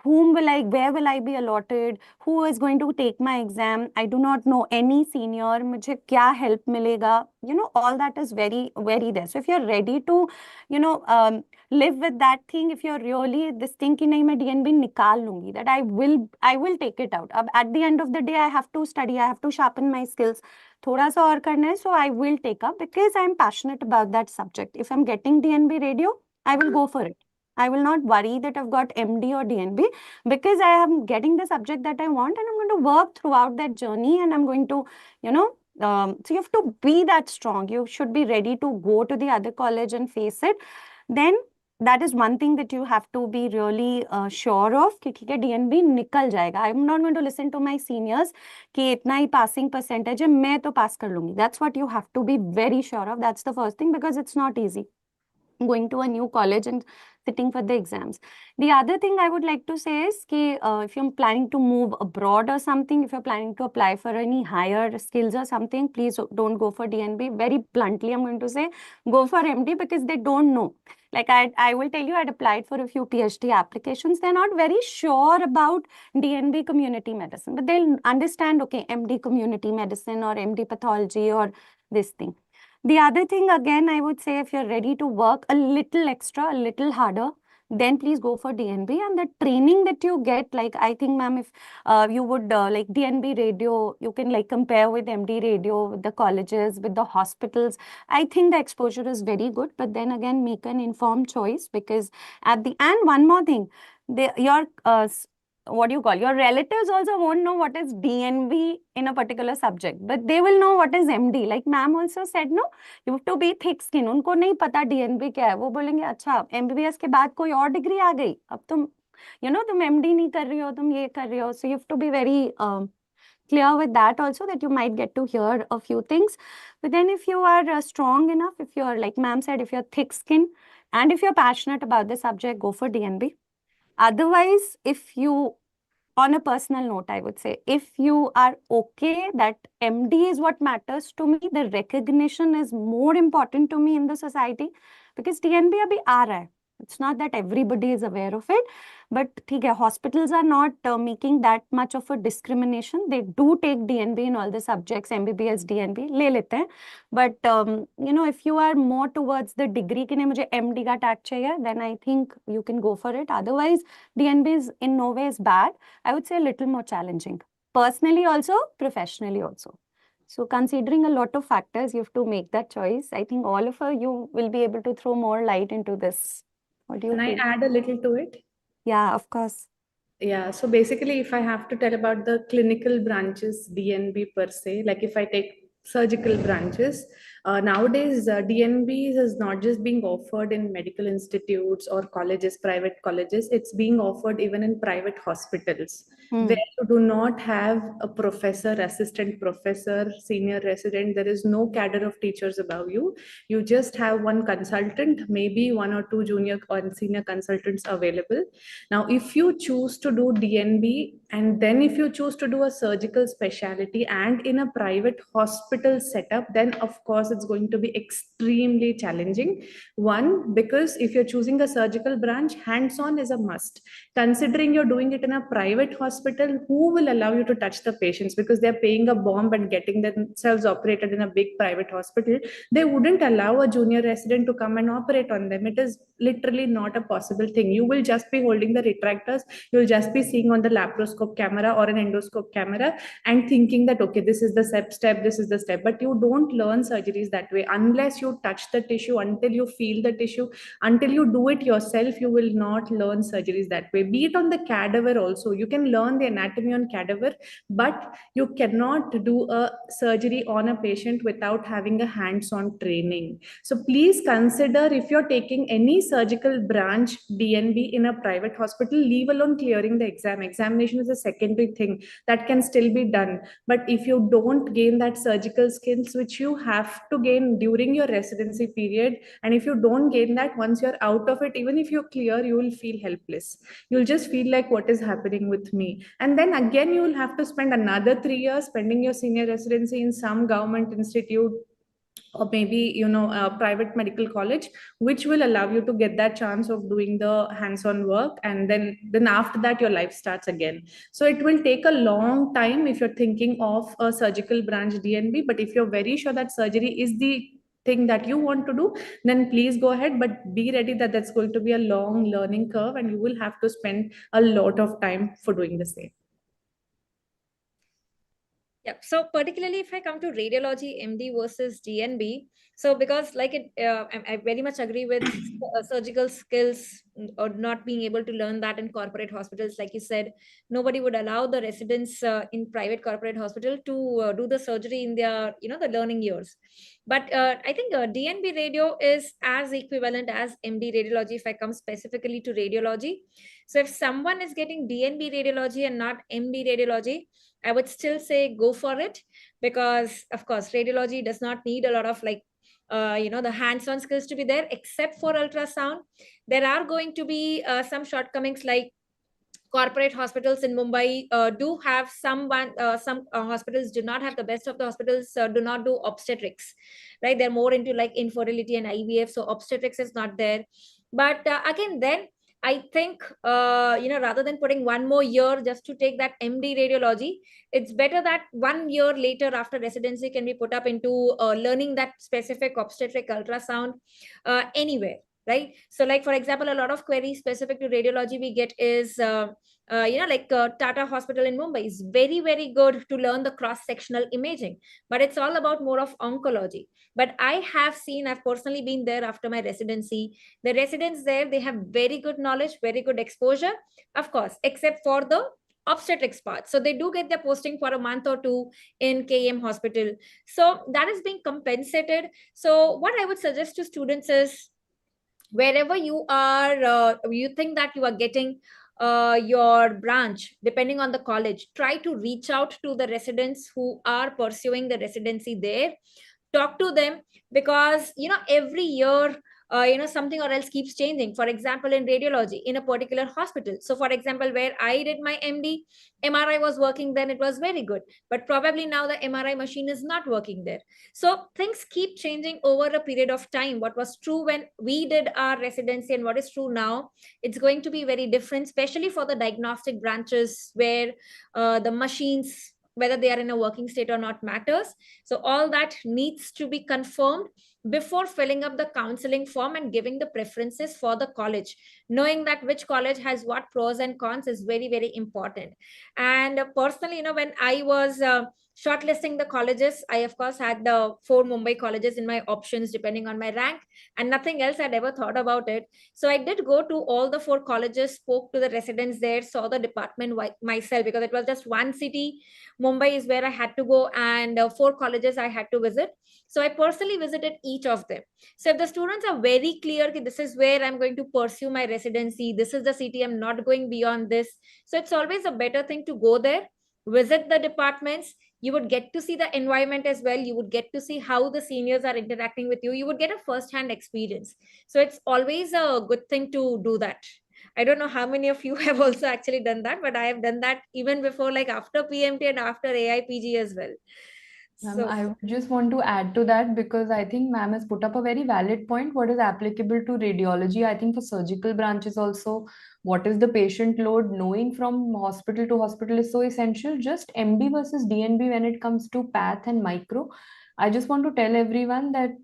where will I be allotted? Who is going to take my exam? I do not know any senior. Mujhe kya help milega? All that is very, very there. So if you're ready to, live with that thing, if you're really this thing ki nahi, main DNB nikal lungi, that I will take it out. At the end of the day, I have to study, I have to sharpen my skills. Thoda sa aur karna hai, so I will take up because I'm passionate about that subject. If I'm getting DNB radio, I will go for it. I will not worry that I've got MD or DNB, because I am getting the subject that I want and I'm going to work throughout that journey, and I'm going to, so you have to be that strong. You should be ready to go to the other college and face it. Then that is one thing that you have to be really sure of कि ठीक है DNB निकल जाएगा. I'm not going to listen to my seniors कि इतना ही passing percentage है, मैं तो pass कर लूंगी. That's what you have to be very sure of. That's the first thing, because it's not easy going to a new college and sitting for the exams. The other thing I would like to say is कि if you're planning to move abroad or something, if you're planning to apply for any higher skills or something, please don't go for DNB. Very bluntly, I'm going to say, go for MD, because they don't know. Like I will tell you, I'd applied for a few PhD applications. They're not very sure about DNB community medicine, but they'll understand, okay, MD community medicine or MD pathology or this thing. The other thing, again, I would say, if you're ready to work a little extra, a little harder, then please go for DNB. And the training that you get, like, I think, ma'am, if you would like DNB radio, you can like compare with MD radio, with the colleges, with the hospitals. I think the exposure is very good, but then again, make an informed choice, because and one more thing, your what do you call, your relatives also won't know what is DNB in a particular subject, but they will know what is MD. Like ma'am also said, no, you have to be thick skin. उनको नहीं पता DNB क्या है, वो बोलेंगे अच्छा MBBS के बाद कोई और डिग्री आ गई, अब तुम तुम MD नहीं कर रही हो, तुम ये कर रही हो. So you have to be very clear with that also, that you might get to hear a few things. But then if you are strong enough, if you're, like ma'am said, if you're thick skin and if you're passionate about the subject, go for DNB. Otherwise, if you, on a personal note, I would say, if you are okay that MD is what matters to me, the recognition is more important to me in the society, because DNB abhi aa raha hai. It's not that everybody is aware of it, but ठीक है, hospitals are not making that much of a discrimination. They do take DNB in all the subjects, MBBS, DNB ले लेते हैं. But if you are more towards the degree कि नहीं मुझे MD का tag चाहिए, then I think you can go for it. Otherwise, DNB is in no way is bad. I would say a little more challenging, personally also, professionally also. So considering a lot of factors, you have to make that choice. I think all of you will be able to throw more light into this. What do you Can I feel? add a little to it? Yeah, of course. Yeah, so basically, if I have to tell about the clinical branches, DNB per se, like if I take surgical branches, nowadays DNB is not just being offered in medical institutes or colleges, private colleges, it's being offered even in private hospitals, where you do not have a professor, assistant professor, senior resident. There is no cadre of teachers above you. You just have one consultant, maybe one or two junior or senior consultants available. Now, if you choose to do DNB, and then if you choose to do a surgical specialty and in a private hospital setup, then of course it's going to be extremely challenging. One, because if you're choosing a surgical branch, hands-on is a must. Considering you're doing it in a private hospital, who will allow you to touch the patients? Because they're paying a bomb and getting themselves operated in a big private hospital. They wouldn't allow a junior resident to come and operate on them. It is literally not a possible thing. You will just be holding the retractors, you'll just be seeing on the laparoscope camera or an endoscope camera and thinking that, okay, this is the step, this is the step. But you don't learn surgeries that way unless you touch the tissue, until you feel the tissue, until you do it yourself, you will not learn surgeries that way. Be it on the cadaver also. You can learn the anatomy on cadaver, but you cannot do a surgery on a patient without having a hands-on training. So please consider, if you're taking any surgical branch DNB in a private hospital, leave alone clearing the exam. Examination is a secondary thing that can still be done. But if you don't gain that surgical skills, which you have to gain during your residency period, and if you don't gain that, once you're out of it, even if you clear, you will feel helpless. You'll just feel like, what is happening with me? And then again, you will have to spend another 3 years spending your senior residency in some government institute, or maybe a private medical college, which will allow you to get that chance of doing the hands-on work, and then after that your life starts again. So it will take a long time if you're thinking of a surgical branch DNB. But if you're very sure that surgery is the thing that you want to do, then please go ahead, but be ready that that's going to be a long learning curve and you will have to spend a lot of time for doing the same. Yeah. So particularly if I come to radiology, MD versus DNB, so because like I very much agree with surgical skills or not being able to learn that in corporate hospitals. Like you said, nobody would allow the residents in private corporate hospital to do the surgery in their, the learning years. But I think DNB radio is as equivalent as MD radiology if I come specifically to radiology. So if someone is getting DNB radiology and not MD radiology, I would still say go for it, because of course radiology does not need a lot of like the hands-on skills to be there, except for ultrasound. There are going to be some shortcomings, like corporate hospitals in Mumbai do have some hospitals do not have, the best of the hospitals do not do obstetrics, right? They're more into like infertility and IVF, so obstetrics is not there. But again, then I think rather than putting one more year just to take that MD radiology, it's better that 1 year later after residency can be put up into learning that specific obstetric ultrasound anywhere, right? So like for example, a lot of queries specific to radiology we get is Tata Hospital in Mumbai is very, very good to learn the cross-sectional imaging, but it's all about more of oncology. But I have seen, I've personally been there after my residency. The residents there, they have very good knowledge, very good exposure, of course, except for the obstetrics part. So they do get their posting for a month or two in KM hospital. So that is being compensated. So what I would suggest to students is, wherever you are, you think that you are getting your branch, depending on the college, try to reach out to the residents who are pursuing the residency there, talk to them, because every year something or else keeps changing. For example, in radiology in a particular hospital, so for example, where I did my MD, MRI was working then, it was very good, but probably now the MRI machine is not working there. So things keep changing over a period of time. What was true when we did our residency and what is true now, it's going to be very different, especially for the diagnostic branches where the machines, whether they are in a working state or not, matters. So all that needs to be confirmed before filling up the counseling form and giving the preferences for the college. Knowing that which college has what pros and cons is very, very important. And personally, when I was shortlisting the colleges, I of course had the 4 Mumbai colleges in my options depending on my rank, and nothing else I'd ever thought about it. So I did go to all the 4 colleges, spoke to the residents there, saw the department myself, because it was just one city. Mumbai is where I had to go, and 4 colleges I had to visit. So I personally visited each of them. So if the students are very clear that this is where I'm going to pursue my residency, this is the city, I'm not going beyond this, so it's always a better thing to go there, visit the departments. You would get to see the environment as well. You would get to see how the seniors are interacting with you. You would get a first-hand experience. So it's always a good thing to do that. I don't know how many of you have also actually done that, but I have done that even before, like after PMT and after AI-PG as well. Ma'am, So I would just want to add to that because I think ma'am has put up a very valid point. What is applicable to radiology? I think for surgical branches also, what is the patient load? Knowing from hospital to hospital is so essential. Just MD versus DNB when it comes to path and micro. I just want to tell everyone that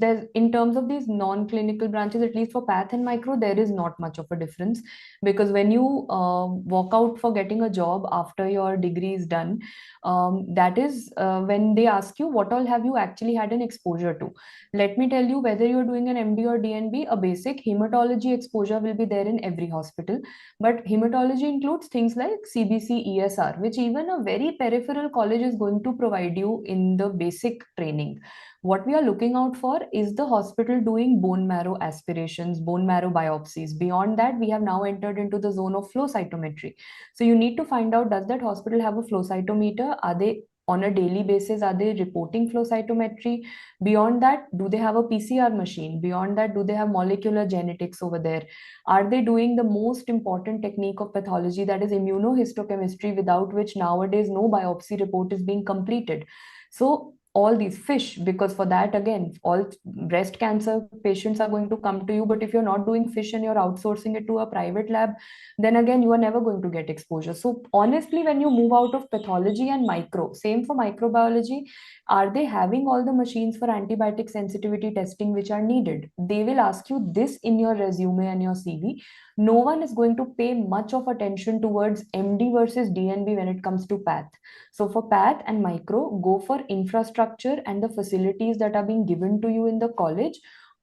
there's in terms of these non-clinical branches, at least for path and micro, there is not much of a difference because when you walk out for getting a job after your degree is done, that is when they ask you what all have you actually had an exposure to. Let me tell you, whether you're doing an MD or DNB, a basic hematology exposure will be there in every hospital. But hematology includes things like CBC, ESR, which even a very peripheral college is going to provide you in the basic training. What we are looking out for is the hospital doing bone marrow aspirations, bone marrow biopsies. Beyond that, we have now entered into the zone of flow cytometry. So you need to find out, does that hospital have a flow cytometer? Are they on a daily basis, are they reporting flow cytometry? Beyond that, do they have a PCR machine? Beyond that, do they have molecular genetics over there? Are they doing the most important technique of pathology, that is immunohistochemistry, without which nowadays no biopsy report is being completed? So all these fish, because for that again, all breast cancer patients are going to come to you, but if you're not doing fish and you're outsourcing it to a private lab, then again you are never going to get exposure. So honestly, when you move out of pathology and micro, same for microbiology, are they having all the machines for antibiotic sensitivity testing which are needed? They will ask you this in your resume and your CV. no one is going to pay much of attention towards MD versus DNB when it comes to path. So for path and micro, go for infrastructure and the facilities that are being given to you in the college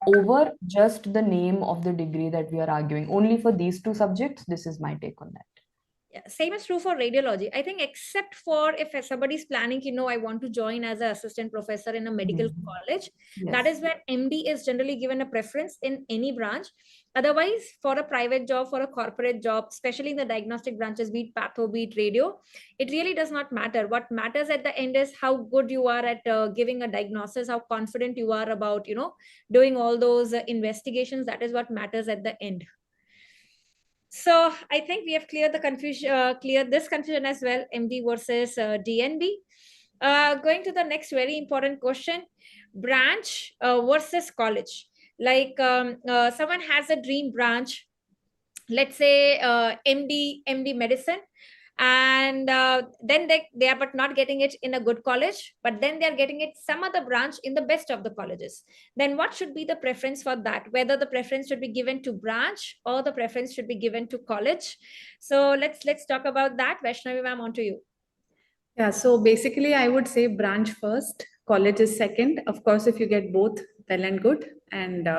over just the name of the degree that we are arguing. Only for these two subjects, this is my take on that. Yeah, same is true for radiology. I think, except for if somebody's planning, I want to join as an assistant professor in a medical college, that Yes. is where MD is generally given a preference in any branch. Otherwise, for a private job, for a corporate job, especially in the diagnostic branches, be it patho, be it radio, it really does not matter. What matters at the end is how good you are at giving a diagnosis, how confident you are about, doing all those investigations. That is what matters at the end. So I think we have cleared the confusion, cleared this confusion as well, MD versus DNB. Going to the next very important question, branch versus college. Like someone has a dream branch, let's say MD medicine, and then they are but not getting it in a good college, but then they're getting it some other branch in the best of the colleges. Then what should be the preference for that, whether the preference should be given to branch or the preference should be given to college? So let's talk about that. Vaishnavi ma'am, on to you. Yeah, so basically, I would say branch first, college is second. Of course, if you get both, well and good. And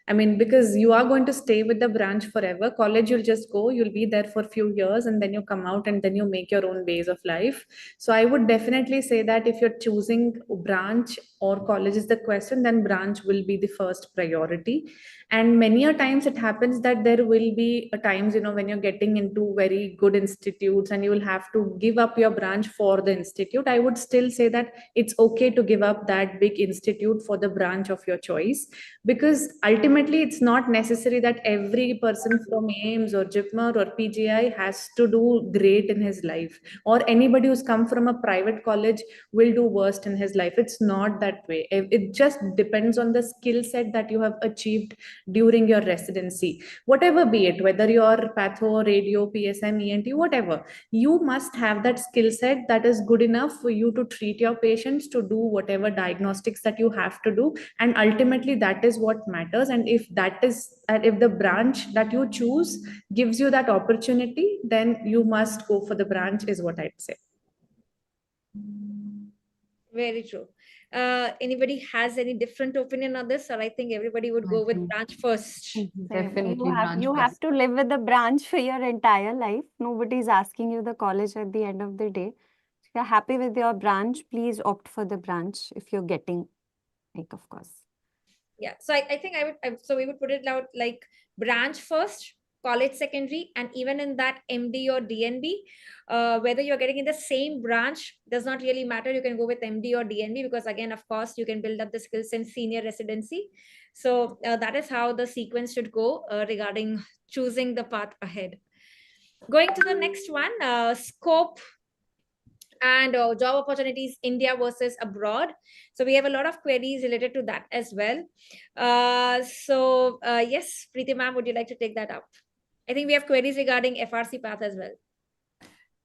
I mean, because you are going to stay with the branch forever. College, you'll just go, you'll be there for a few years, and then you come out and then you make your own ways of life. So I would definitely say that if you're choosing branch or college is the question, then branch will be the first priority. And many a times it happens that there will be a times, when you're getting into very good institutes and you will have to give up your branch for the institute. I would still say that it's okay to give up that big institute for the branch of your choice, because ultimately it's not necessary that every person from AIMS or JIPMER or PGI has to do great in his life, or anybody who's come from a private college will do worst in his life. It's not that way. It just depends on the skill set that you have achieved during your residency, whatever be it, whether you're patho, radio, PSM, ENT, whatever. You must have that skill set that is good enough for you to treat your patients, to do whatever diagnostics that you have to do, and ultimately that is what matters. And if the branch that you choose gives you that opportunity, then you must go for the branch, is what I'd say. Very true. Anybody has any different opinion on this, or I think everybody would go with branch first? Definitely branch You have to live with the branch for your entire life. Nobody's asking you the college at the end of the day. If you're happy with your branch, please opt for the branch if you're getting, of course. Yeah, so I think so we would put it out like branch first, college secondary, and even in that MD or DNB, whether you're getting in the same branch does not really matter. You can go with MD or DNB because, again, of course, you can build up the skills in senior residency. So that is how the sequence should go regarding choosing the path ahead. Going to the next one, scope and job opportunities, India versus abroad. So we have a lot of queries related to that as well. Yes, Preeti ma'am, would you like to take that up? I think we have queries regarding FRC path as well.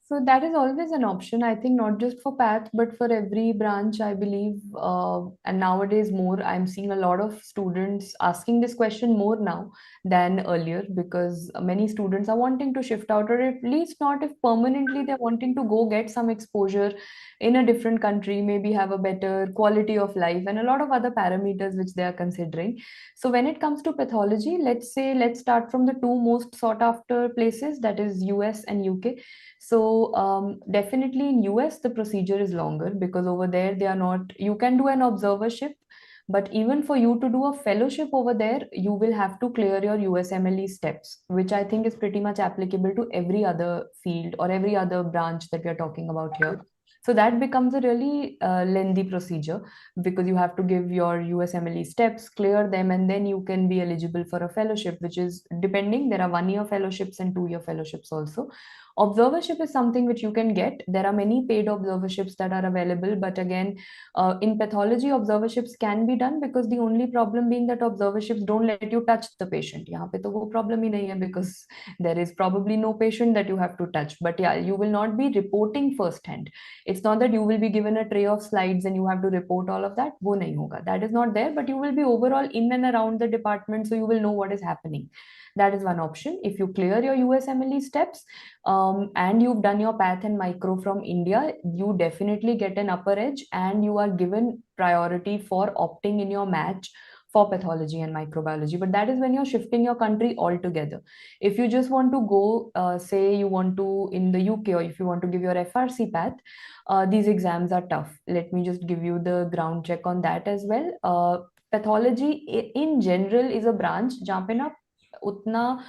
So that is always an option, I think, not just for PATH, but for every branch, I believe. And nowadays, more, I'm seeing a lot of students asking this question more now than earlier, because many students are wanting to shift out, or at least not if permanently they're wanting to go get some exposure in a different country, maybe have a better quality of life, and a lot of other parameters which they are considering. So when it comes to pathology, let's start from the two most sought after places, that is US and UK. So definitely in US, the procedure is longer because over there they are not, you can do an observership, but even for you to do a fellowship over there, you will have to clear your USMLE steps, which I think is pretty much applicable to every other field or every other branch that we are talking about here. So that becomes a really lengthy procedure because you have to give your USMLE steps, clear them, and then you can be eligible for a fellowship, which is depending. There are 1-year fellowships and 2-year fellowships also. Observership is something which you can get. There are many paid observerships that are available, but again, in pathology, observerships can be done because the only problem being that observerships don't let you touch the patient. यहाँ पे तो वो problem ही नहीं है because there is probably no patient that you have to touch. But yeah, you will not be reporting firsthand. It's not that you will be given a tray of slides and you have to report all of that. वो नहीं होगा. That is not there, but you will be overall in and around the department, so you will know what is happening. That is one option. If you clear your USMLE steps and you've done your path and micro from India, you definitely get an upper edge and you are given priority for opting in your match for pathology and microbiology. But that is when you're shifting your country altogether. If you just want to go, say you want to in the UK, or if you want to give your FRC path, these exams are tough. Let me just give you the ground check on that as well. Pathology in general is a branch जहाँ पे ना उतना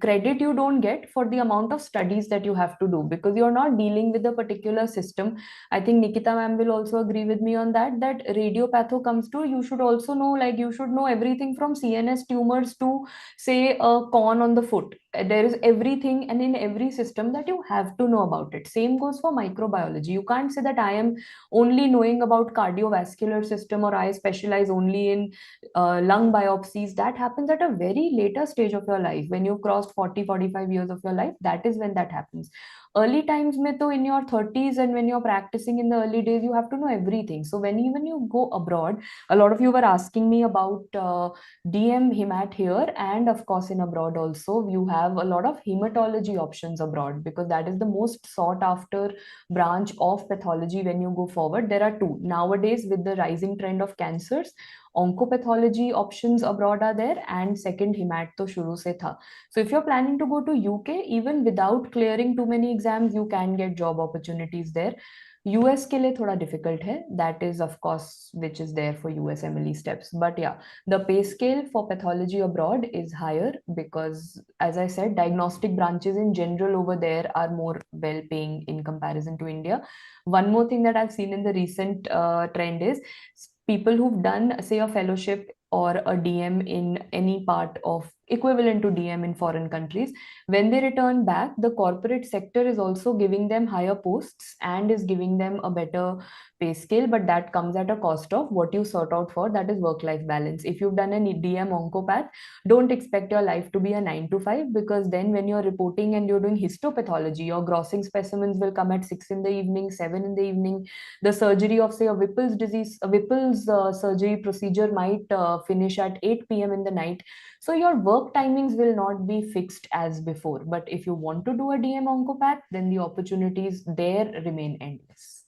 credit you don't get for the amount of studies that you have to do, because you're not dealing with a particular system. I think Nikita ma'am will also agree with me on that, that radiopatho comes to, you should also know, like you should know everything from CNS tumors to say a corn on the foot. There is everything, and in every system that you have to know about it. Same goes for microbiology. You can't say that I am only knowing about cardiovascular system, or I specialize only in lung biopsies. That happens at a very later stage of your life. When you've crossed 40-45 years of your life, that is when that happens. Early times mein to in your 30s, and when you're practicing in the early days, you have to know everything. So when even you go abroad, a lot of you were asking me about DM hemat here, and of course in abroad also you have a lot of hematology options abroad, because that is the most sought after branch of pathology. When you go forward, there are two nowadays with the rising trend of cancers. Oncopathology options abroad are there, and second hemat to shuru se tha. So if you're planning to go to UK, even without clearing too many exams, you can get job opportunities there. US के लिए थोड़ा difficult है. That is of course which is there for USMLE steps. But yeah, the pay scale for pathology abroad is higher because, as I said, diagnostic branches in general over there are more well paying in comparison to India. One more thing that I've seen in the recent trend is people who've done, say, a fellowship or a DM in any part of equivalent to DM in foreign countries, when they return back, the corporate sector is also giving them higher posts and is giving them a better pay scale, but that comes at a cost of what you sort out for, that is work-life balance. If you've done an DM oncopath, don't expect your life to be a 9 to 5, because then when you're reporting and you're doing histopathology, your grossing specimens will come at 6 in the evening, 7 in the evening. The surgery of, say, a Whipple's disease, a Whipple's surgery procedure might finish at 8 p.m. in the night. So your work timings will not be fixed as before. But if you want to do a DM oncopath, then the opportunities there remain endless.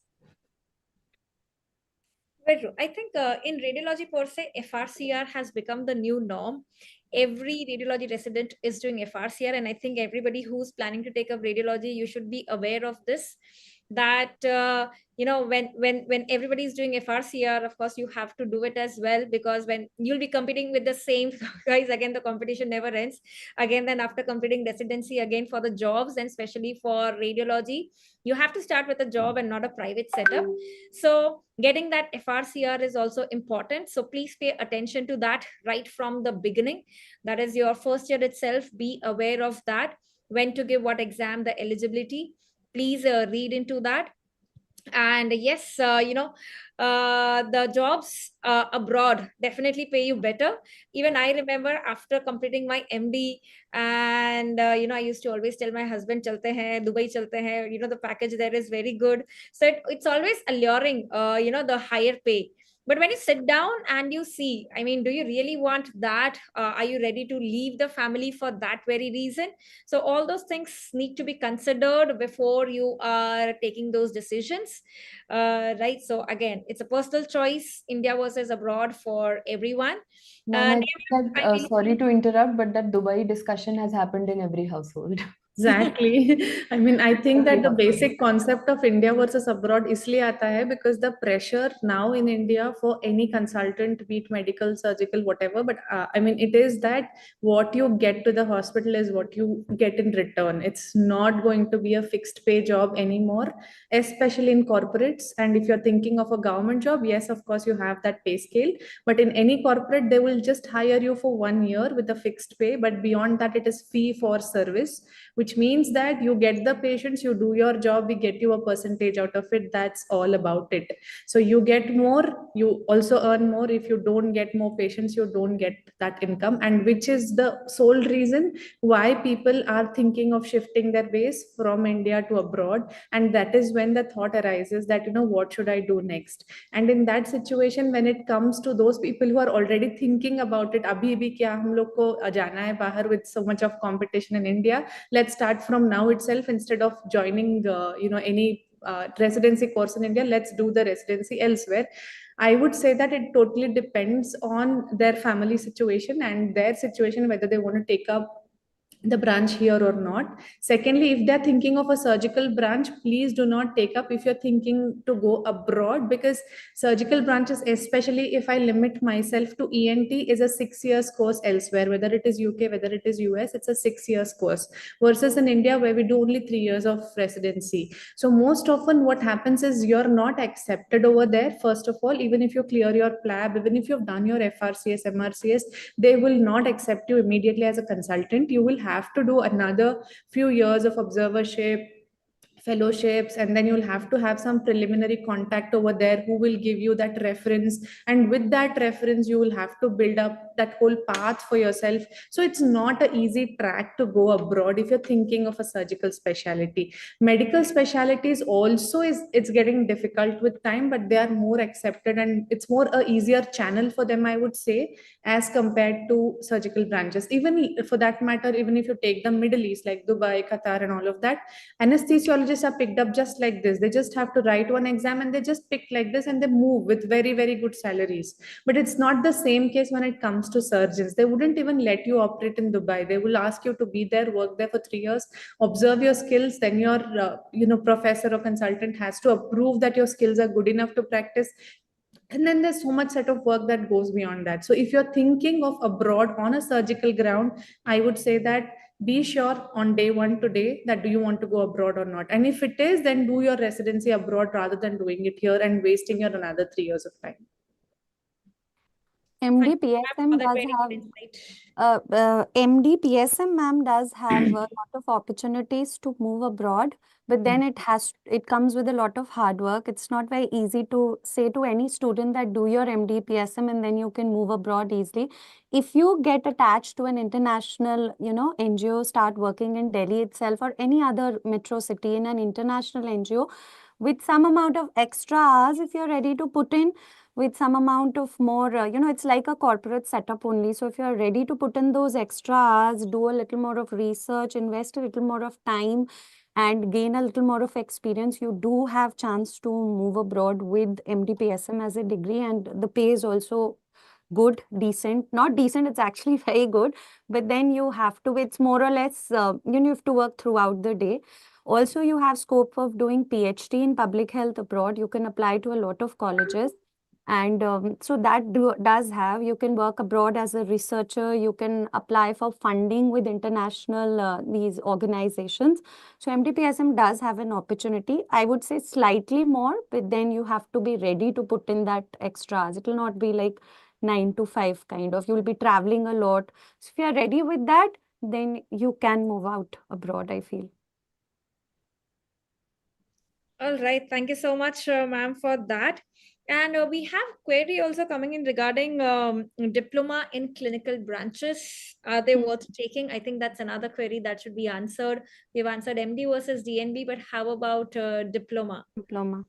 Very true. I think in radiology per se, FRCR has become the new norm. Every radiology resident is doing FRCR, and I think everybody who's planning to take up radiology, you should be aware of this. That when everybody is doing FRCR, of course you have to do it as well, because when you'll be competing with the same guys, again the competition never ends. Again, then after completing residency, again for the jobs, and especially for radiology, you have to start with a job and not a private setup. So getting that FRCR is also important. So please pay attention to that right from the beginning. That is your first year itself. Be aware of that. When to give what exam, the eligibility. Please read into that. And yes, the jobs abroad definitely pay you better. Even I remember after completing my MD, and I used to always tell my husband, chalte hain, Dubai chalte hain, the package there is very good. So it's always alluring, the higher pay. But when you sit down and you see, I mean, do you really want that? Are you ready to leave the family for that very reason? So all those things need to be considered before you are taking those decisions, right? So again, it's a personal choice, India versus abroad for everyone. Ma'am, And sorry to interrupt, but that Dubai discussion has happened in every household. Exactly. I mean, I think that the Every household. basic concept of India versus abroad isliye aata hai because the pressure now in India for any consultant, be it medical, surgical, whatever, but I mean, it is that what you get to the hospital is what you get in return. It's not going to be a fixed pay job anymore, especially in corporates. And if you're thinking of a government job, yes, of course, you have that pay scale. But in any corporate, they will just hire you for 1 year with a fixed pay. But beyond that, it is fee for service, which which means that you get the patients, you do your job, we get you a percentage out of it. That's all about it. So you get more, you also earn more. If you don't get more patients, you don't get that income, and which is the sole reason why people are thinking of shifting their base from India to abroad. And that is when the thought arises that, what should I do next? And in that situation, when it comes to those people who are already thinking about it, abhi bhi kya hum log ko jana hai bahar with so much of competition in India, let's start from now itself. Instead of joining any residency course in India, let's do the residency elsewhere. I would say that it totally depends on their family situation and their situation, whether they want to take up the branch here or not. Secondly, if they're thinking of a surgical branch, please do not take up if you're thinking to go abroad, because surgical branches, especially if I limit myself to ENT, is a 6 years course elsewhere, whether it is UK, whether it is US, it's a 6 years course, versus in India where we do only 3 years of residency. So most often what happens is you're not accepted over there. First of all, even if you clear your PLAB, even if you've done your FRCS, MRCS, they will not accept you immediately as a consultant. You will have to do another few years of observership, fellowships, and then you'll have to have some preliminary contact over there who will give you that reference, and with that reference you will have to build up that whole path for yourself. So it's not an easy track to go abroad if you're thinking of a surgical specialty. Medical specialties also is, it's getting difficult with time, but they are more accepted and it's more a easier channel for them, I would say, as compared to surgical branches. Even for that matter, even if you take the Middle East like Dubai, Qatar and all of that, anesthesiologists are picked up just like this. They just have to write one exam and they just pick like this and they move with very, very good salaries. But it's not the same case when it comes to surgeons. They wouldn't even let you operate in Dubai. They will ask you to be there, work there for 3 years, observe your skills. Then your professor or consultant has to approve that your skills are good enough to practice. And then there's so much set of work that goes beyond that. So if you're thinking of abroad on a surgical ground, I would say that be sure on day one today that do you want to go abroad or not. And if it is, then do your residency abroad rather than doing it here and wasting your another 3 years of time. Thank you, MD ma'am, for PSM that does very have good insight. MD PSM, ma'am, does have a lot of opportunities to move abroad, but then it comes with a lot of hard work. It's not very easy to say to any student that do your MD PSM and then you can move abroad easily. If you get attached to an international, NGO, start working in Delhi itself or any other metro city in an international NGO with some amount of extra hours, if you're ready to put in with some amount of more, it's like a corporate setup only. So if you're ready to put in those extra hours, do a little more of research, invest a little more of time and gain a little more of experience, you do have chance to move abroad with MD-PSM as a degree. And the pay is also good, decent, not decent, it's actually very good. But then you have to, it's more or less, you have to work throughout the day. Also, you have scope of doing PhD in public health abroad. You can apply to a lot of colleges. And so that does have, you can work abroad as a researcher, you can apply for funding with international these organizations. So MD-PSM does have an opportunity. I would say slightly more, but then you have to be ready to put in that extras. It will not be like 9 to 5 kind of. You will be traveling a lot. So if you are ready with that, then you can move out abroad, I feel. All right. Thank you so much, ma'am, for that. And we have query also coming in regarding diploma in clinical branches. Are they worth taking? I think that's another query that should be answered. We've answered MD versus DNB, but how about diploma? Diploma.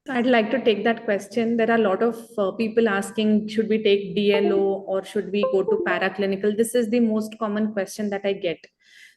I'd like to take that question. There are a lot of people asking, should we take DLO or should we go to paraclinical? This is the most common question that I get.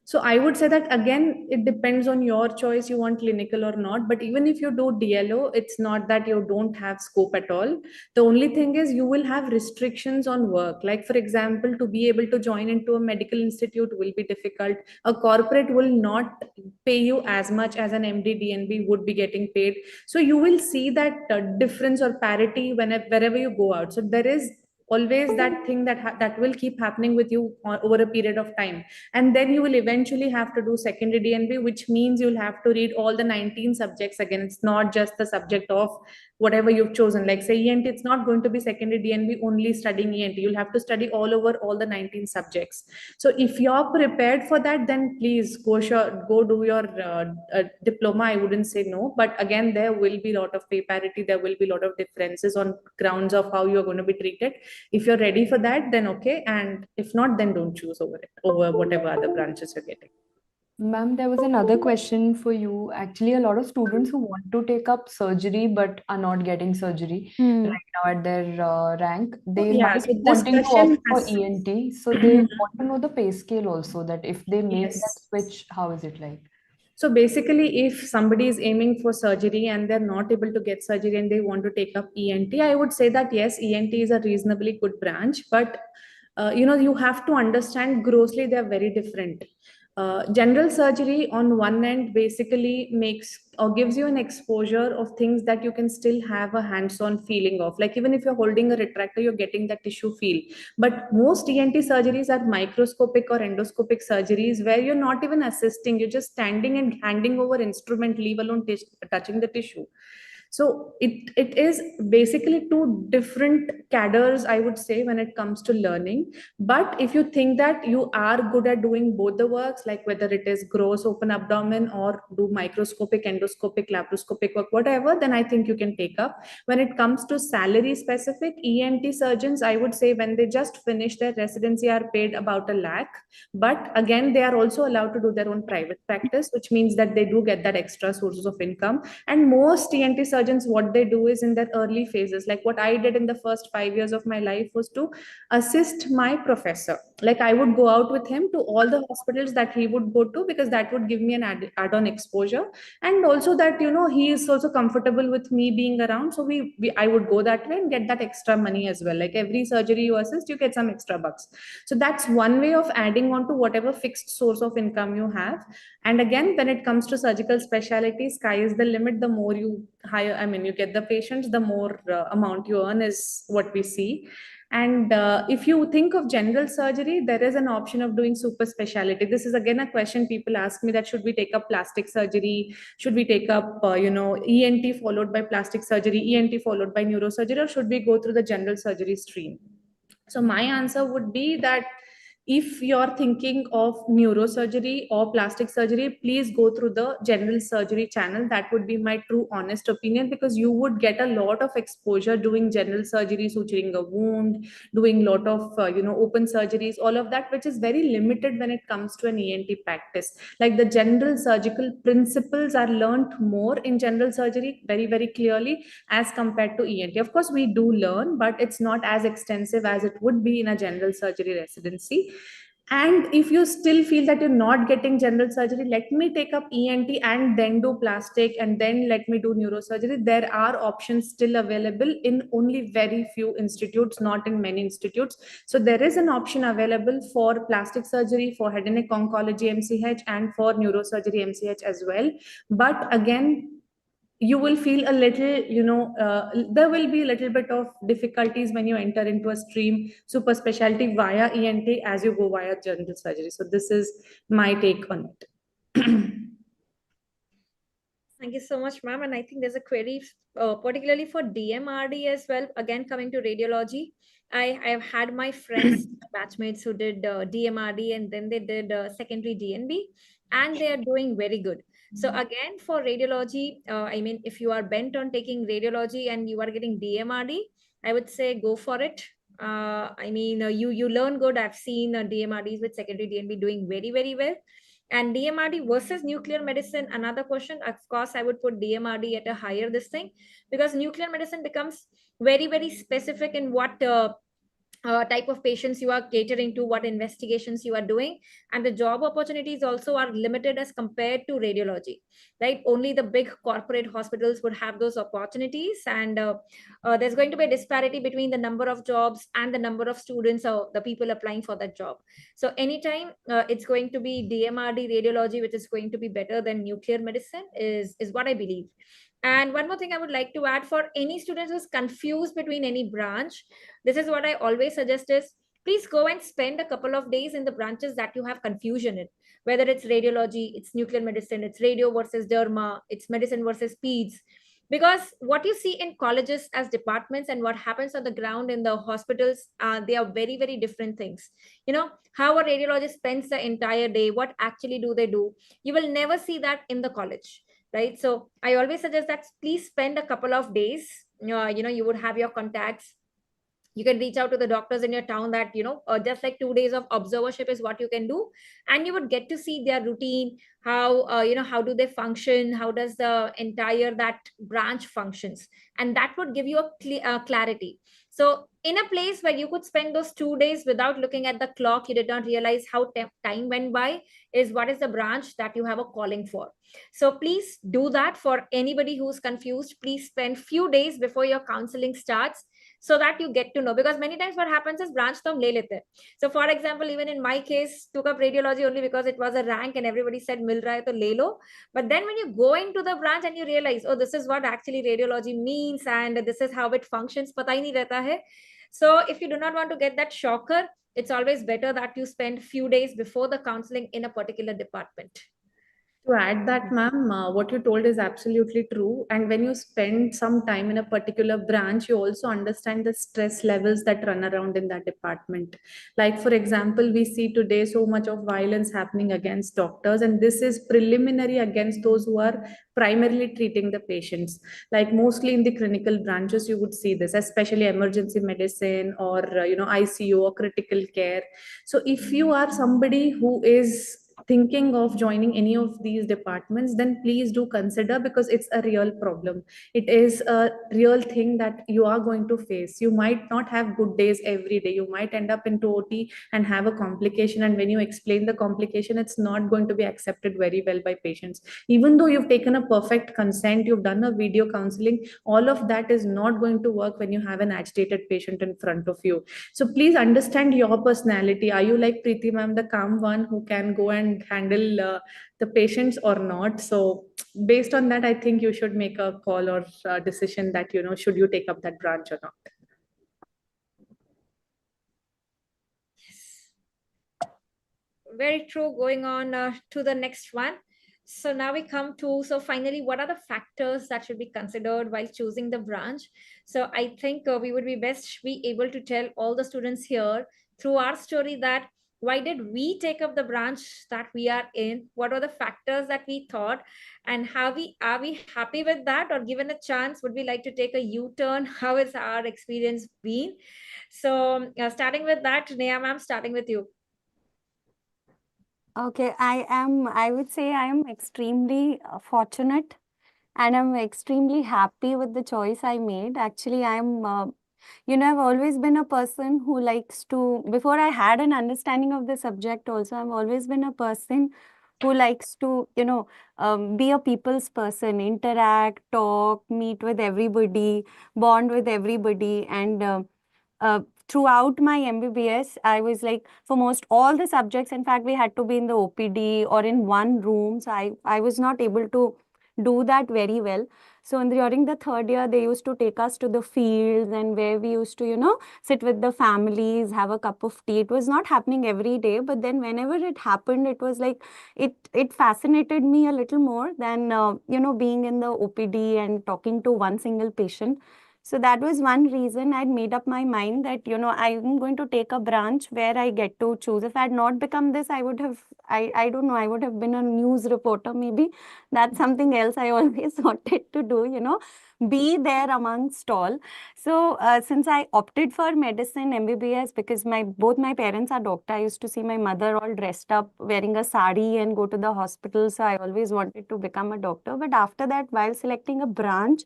So I would say that again, it depends on your choice. You want clinical or not. But even if you do DLO, it's not that you don't have scope at all. The only thing is you will have restrictions on work. Like for example, to be able to join into a medical institute will be difficult. A corporate will not pay you as much as an MD DNB would be getting paid. So you will see that difference or parity wherever you go out. So there is always that thing that will keep happening with you over a period of time. And then you will eventually have to do secondary DNB, which means you'll have to read all the 19 subjects again. It's not just the subject of whatever you've chosen. Like say ENT, it's not going to be secondary DNB only studying ENT. You'll have to study all over all the 19 subjects. So if you're prepared for that, then please go do your diploma. I wouldn't say no, but again, there will be a lot of pay parity. There will be a lot of differences on grounds of how you're going to be treated. If you're ready for that, then okay. And if not, then don't choose over it, over whatever other branches you're getting. Ma'am, there was another question for you. Actually, a lot of students who want to take up surgery but are not getting surgery right now at their rank, they Yeah, might so be this wanting to question opt for has ENT. So they want to know the pay scale also, that if they make that yes. switch, how is it like? So basically, if somebody is aiming for surgery and they're not able to get surgery and they want to take up ENT, I would say that yes, ENT is a reasonably good branch, but you have to understand grossly they're very different. General surgery on one end basically makes or gives you an exposure of things that you can still have a hands-on feeling of. Like even if you're holding a retractor, you're getting that tissue feel. But most ENT surgeries are microscopic or endoscopic surgeries where you're not even assisting, you're just standing and handing over instrument, leave alone touching the tissue. So it is basically two different cadres, I would say, when it comes to learning. But if you think that you are good at doing both the works, like whether it is gross open abdomen or do microscopic, endoscopic, laparoscopic work, whatever, then I think you can take up. When it comes to salary specific, ENT surgeons, I would say when they just finish their residency are paid about 1 lakh. But again, they are also allowed to do their own private practice, which means that they do get that extra sources of income. And most ENT surgeons, what they do is in their early phases, like what I did in the first 5 years of my life was to assist my professor. Like I would go out with him to all the hospitals that he would go to, because that would give me an add-on exposure. And also that, he is also comfortable with me being around. So I would go that way and get that extra money as well. Like every surgery you assist, you get some extra bucks. So that's one way of adding on to whatever fixed source of income you have. And again, when it comes to surgical specialty, sky is the limit. The more you hire, I mean, you get the patients, the more amount you earn is what we see. And if you think of general surgery, there is an option of doing super specialty. This is again a question people ask me, that should we take up plastic surgery? Should we take up, ENT followed by plastic surgery, ENT followed by neurosurgery, or should we go through the general surgery stream? So my answer would be that if you're thinking of neurosurgery or plastic surgery, please go through the general surgery channel. That would be my true honest opinion, because you would get a lot of exposure doing general surgery, suturing a wound, doing a lot of open surgeries, all of that, which is very limited when it comes to an ENT practice. Like the general surgical principles are learned more in general surgery very, very clearly as compared to ENT. Of course, we do learn, but it's not as extensive as it would be in a general surgery residency. And if you still feel that you're not getting general surgery, let me take up ENT and then do plastic and then let me do neurosurgery. There are options still available in only very few institutes, not in many institutes. So there is an option available for plastic surgery, for head and neck oncology MCH, and for neurosurgery MCH as well. But again, you will feel a little, there will be a little bit of difficulties when you enter into a stream super specialty via ENT as you go via general surgery. So this is my take on it. Thank you so much, ma'am. And I think there's a query particularly for DMRD as well. Again, coming to radiology, I've had my friends, batchmates who did DMRD and then they did secondary DNB, and they are doing very good. So again, for radiology, I mean, if you are bent on taking radiology and you are getting DMRD, I would say go for it. I mean, you learn good. I've seen DMRDs with secondary DNB doing very, very well. And DMRD versus nuclear medicine, another question. Of course, I would put DMRD at a higher this thing, because nuclear medicine becomes very, very specific in what type of patients you are catering to, what investigations you are doing, and the job opportunities also are limited as compared to radiology, right? Only the big corporate hospitals would have those opportunities, and there's going to be a disparity between the number of jobs and the number of students or the people applying for that job. So anytime it's going to be DMRD radiology, which is going to be better than nuclear medicine, is what I believe. And one more thing I would like to add, for any student who's confused between any branch, this is what I always suggest is, please go and spend a couple of days in the branches that you have confusion in, whether it's radiology, it's nuclear medicine, it's radio versus derma, it's medicine versus peds. Because what you see in colleges as departments and what happens on the ground in the hospitals, they are very, very different things. How a radiologist spends the entire day, what actually do they do, you will never see that in the college, right? So I always suggest that please spend a couple of days. You would have your contacts, you can reach out to the doctors in your town, that just like 2 days of observership is what you can do, and you would get to see their routine, how how do they function, how does the entire that branch functions, and that would give you a clarity. So in a place where you could spend those 2 days without looking at the clock, you did not realize how time went by, is what is the branch that you have a calling for. So please do that. For anybody who's confused, please spend few days before your counseling starts, so that you get to know. Because many times what happens is branch to hum le lete. So for example, even in my case, took up radiology only because it was a rank and everybody said mil raha hai to le lo. But then when you go into the branch and you realize, oh, this is what actually radiology means and this is how it functions, pata hi nahi rehta hai. So if you do not want to get that shocker, it's always better that you spend few days before the counseling in a particular department. To add that, ma'am, what you told is absolutely true. And when you spend some time in a particular branch, you also understand the stress levels that run around in that department. Like, for example, we see today so much of violence happening against doctors, and this is preliminary against those who are primarily treating the patients. Like, mostly in the clinical branches, you would see this, especially emergency medicine or, ICU or critical care. So, if you are somebody who is thinking of joining any of these departments, then please do consider, because it's a real problem. It is a real thing that you are going to face. You might not have good days every day. You might end up into OT and have a complication, and when you explain the complication, it's not going to be accepted very well by patients. Even though you've taken a perfect consent, you've done a video counseling, all of that is not going to work when you have an agitated patient in front of you. So please understand your personality. Are you like Preeti ma'am, the calm one who can go and handle the patients, or not? So based on that, I think you should make a call or decision that, should you take up that branch or not. Very true. Going on to the next one. So now we come to, so finally, what are the factors that should be considered while choosing the branch? So I think we would be best be able to tell all the students here through our story that why did we take up the branch that we are in? What are the factors that we thought? And how are we happy with that? Or given a chance, would we like to take a U-turn? How has our experience been? So starting with that, Neha ma'am, starting with you. Okay, I would say I am extremely fortunate, and I'm extremely happy with the choice I made. Actually, I've always been a person who likes to, before I had an understanding of the subject also, I've always been a person who likes to, be a people's person, interact, talk, meet with everybody, bond with everybody. And throughout my MBBS, I was like, for most all the subjects, in fact, we had to be in the OPD or in one room. So I was not able to do that very well. So during the third year, they used to take us to the fields, and where we used to, sit with the families, have a cup of tea. It was not happening every day, but then whenever it happened, it was like, it fascinated me a little more than, being in the OPD and talking to one single patient. So that was one reason I'd made up my mind that, I'm going to take a branch where I get to choose. If I had not become this, I would have, I don't know, I would have been a news reporter maybe. That's something else I always wanted to do, be there amongst all. So since I opted for medicine, MBBS, because both my parents are doctor, I used to see my mother all dressed up, wearing a sari and go to the hospital. So I always wanted to become a doctor. But after that, while selecting a branch,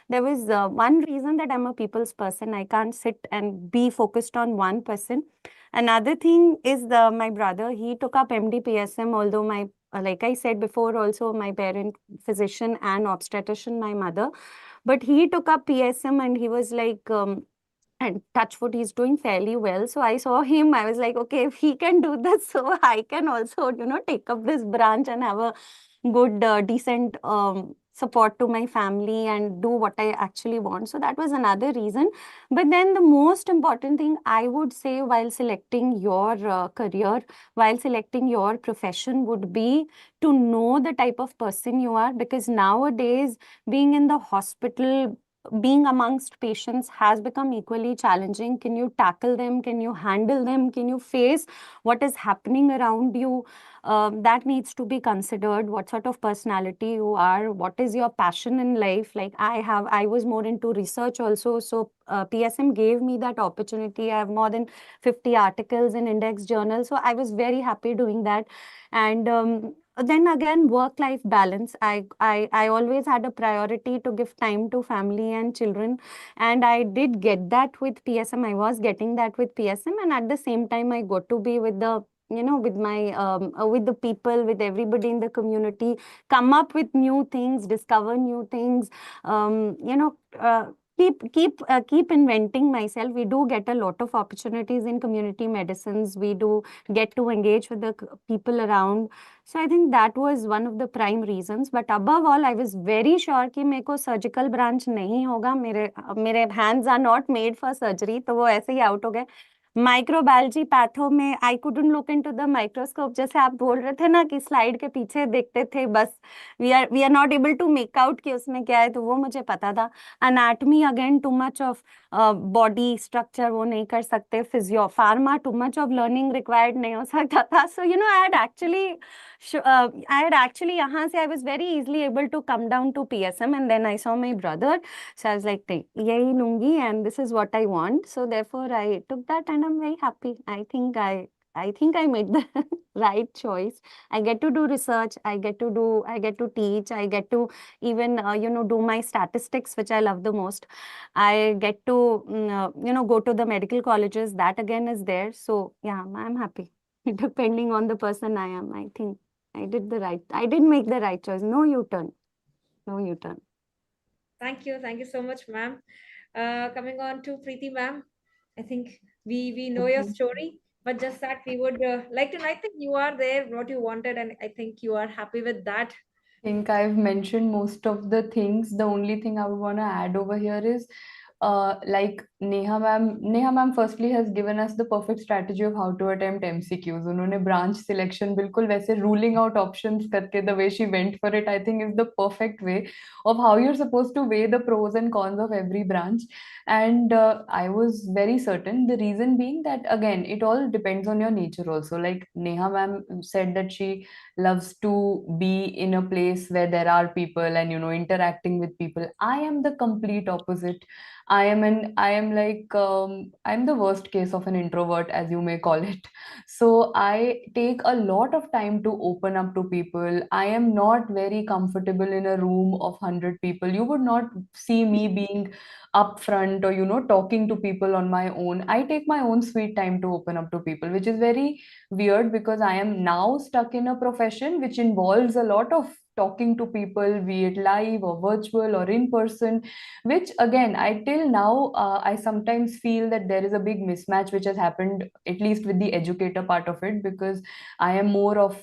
there was one reason that I'm a people's person. I can't sit and be focused on one person. Another thing is my brother, he took up MD PSM, although like I said before, also my parent physician and obstetrician, my mother, but he took up PSM and he was like, and touch wood, he's doing fairly well. So I saw him, I was like, okay, if he can do this, so I can also, take up this branch and have a good, decent support to my family and do what I actually want. So that was another reason. But then the most important thing I would say while selecting your career, while selecting your profession, would be to know the type of person you are, because nowadays being in the hospital, being amongst patients has become equally challenging. Can you tackle them? Can you handle them? Can you face what is happening around you? That needs to be considered. What sort of personality you are? What is your passion in life? Like I was more into research also. So PSM gave me that opportunity. I have more than 50 articles in index journal. So I was very happy doing that. And then again, work-life balance. I always had a priority to give time to family and children, and I did get that with PSM. I was getting that with PSM, and at the same time, I got to be with the with my with the people, with everybody in the community, come up with new things, discover new things. um, you know uh, keep inventing myself. We do get a lot of opportunities in community medicines. We do get to engage with the people around. So I think that was one of the prime reasons. But above all, I was very sure कि मेरे को surgical branch नहीं होगा. मेरे hands are not made for surgery. तो वो ऐसे ही out हो गए. माइक्रोबायोलॉजी पैथो में I couldn't look into the microscope, जैसे आप बोल रहे थे ना कि स्लाइड के पीछे देखते थे बस, we are not able to make out कि उसमें क्या है, तो वो मुझे पता था. Anatomy again too much of body structure वो नहीं कर सकते. Physio pharma too much of learning required नहीं हो सकता था. सो आई हैड एक्चुअली यहाँ से I was very easily able to come down to PSM, and then I saw my brother. So I was like, यही लूंगी, and this is what I want. So therefore I took that, and I'm very happy. I think I made the right choice. I get to do research. I get to teach. I get to even do my statistics, which I love the most. I get to go to the medical colleges. That again is there. So yeah, I'm happy. Depending on the person I am, I think I did make the right choice. No U-turn. No U-turn. Thank you so much, ma'am. Coming on to Preeti, ma'am. I think we know your story, but just that we would like to know. I think you are there, what you wanted, and I think you are happy with that. I think I've mentioned most of the things. The only thing I would want to add over here is like Neha ma'am firstly has given us the perfect strategy of how to attempt MCQs. उन्होंने branch selection बिल्कुल वैसे ruling out options करके, the way she went for it, I think is the perfect way of how you're supposed to weigh the pros and cons of every branch. And I was very certain, the reason being that again it all depends on your nature also. Like Neha ma'am said that she loves to be in a place where there are people and interacting with people. I am the complete opposite. I'm the worst case of an introvert, as you may call it. So I take a lot of time to open up to people. I am not very comfortable in a room of 100 people. You would not see me being upfront or talking to people on my own. I take my own sweet time to open up to people, which is very weird because I am now stuck in a profession which involves a lot of talking to people, be it live or virtual or in person, which again, I till now, I sometimes feel that there is a big mismatch which has happened, at least with the educator part of it, because I am more of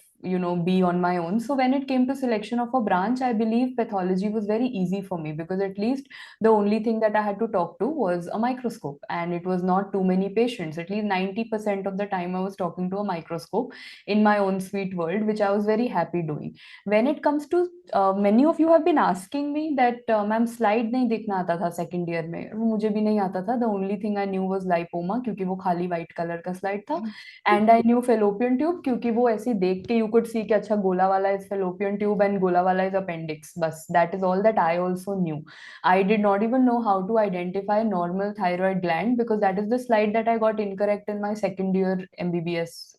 be on my own. So when it came to selection of a branch, I believe pathology was very easy for me because at least the only thing that I had to talk to was a microscope, and it was not too many patients. At least 90% of the time I was talking to a microscope in my own sweet world, which I was very happy doing. When it comes to many of you have been asking me that ma'am slide नहीं देखना आता था second year में, वो मुझे भी नहीं आता था. The only thing I knew was lipoma क्योंकि वो खाली white color का slide था, and I knew fallopian tube क्योंकि वो ऐसे देख के you could see कि अच्छा गोला वाला is fallopian tube and गोला वाला is appendix. बस that is all that I also knew. I did not even know how to identify normal thyroid gland because that is the slide that I got incorrect in my second year MBBS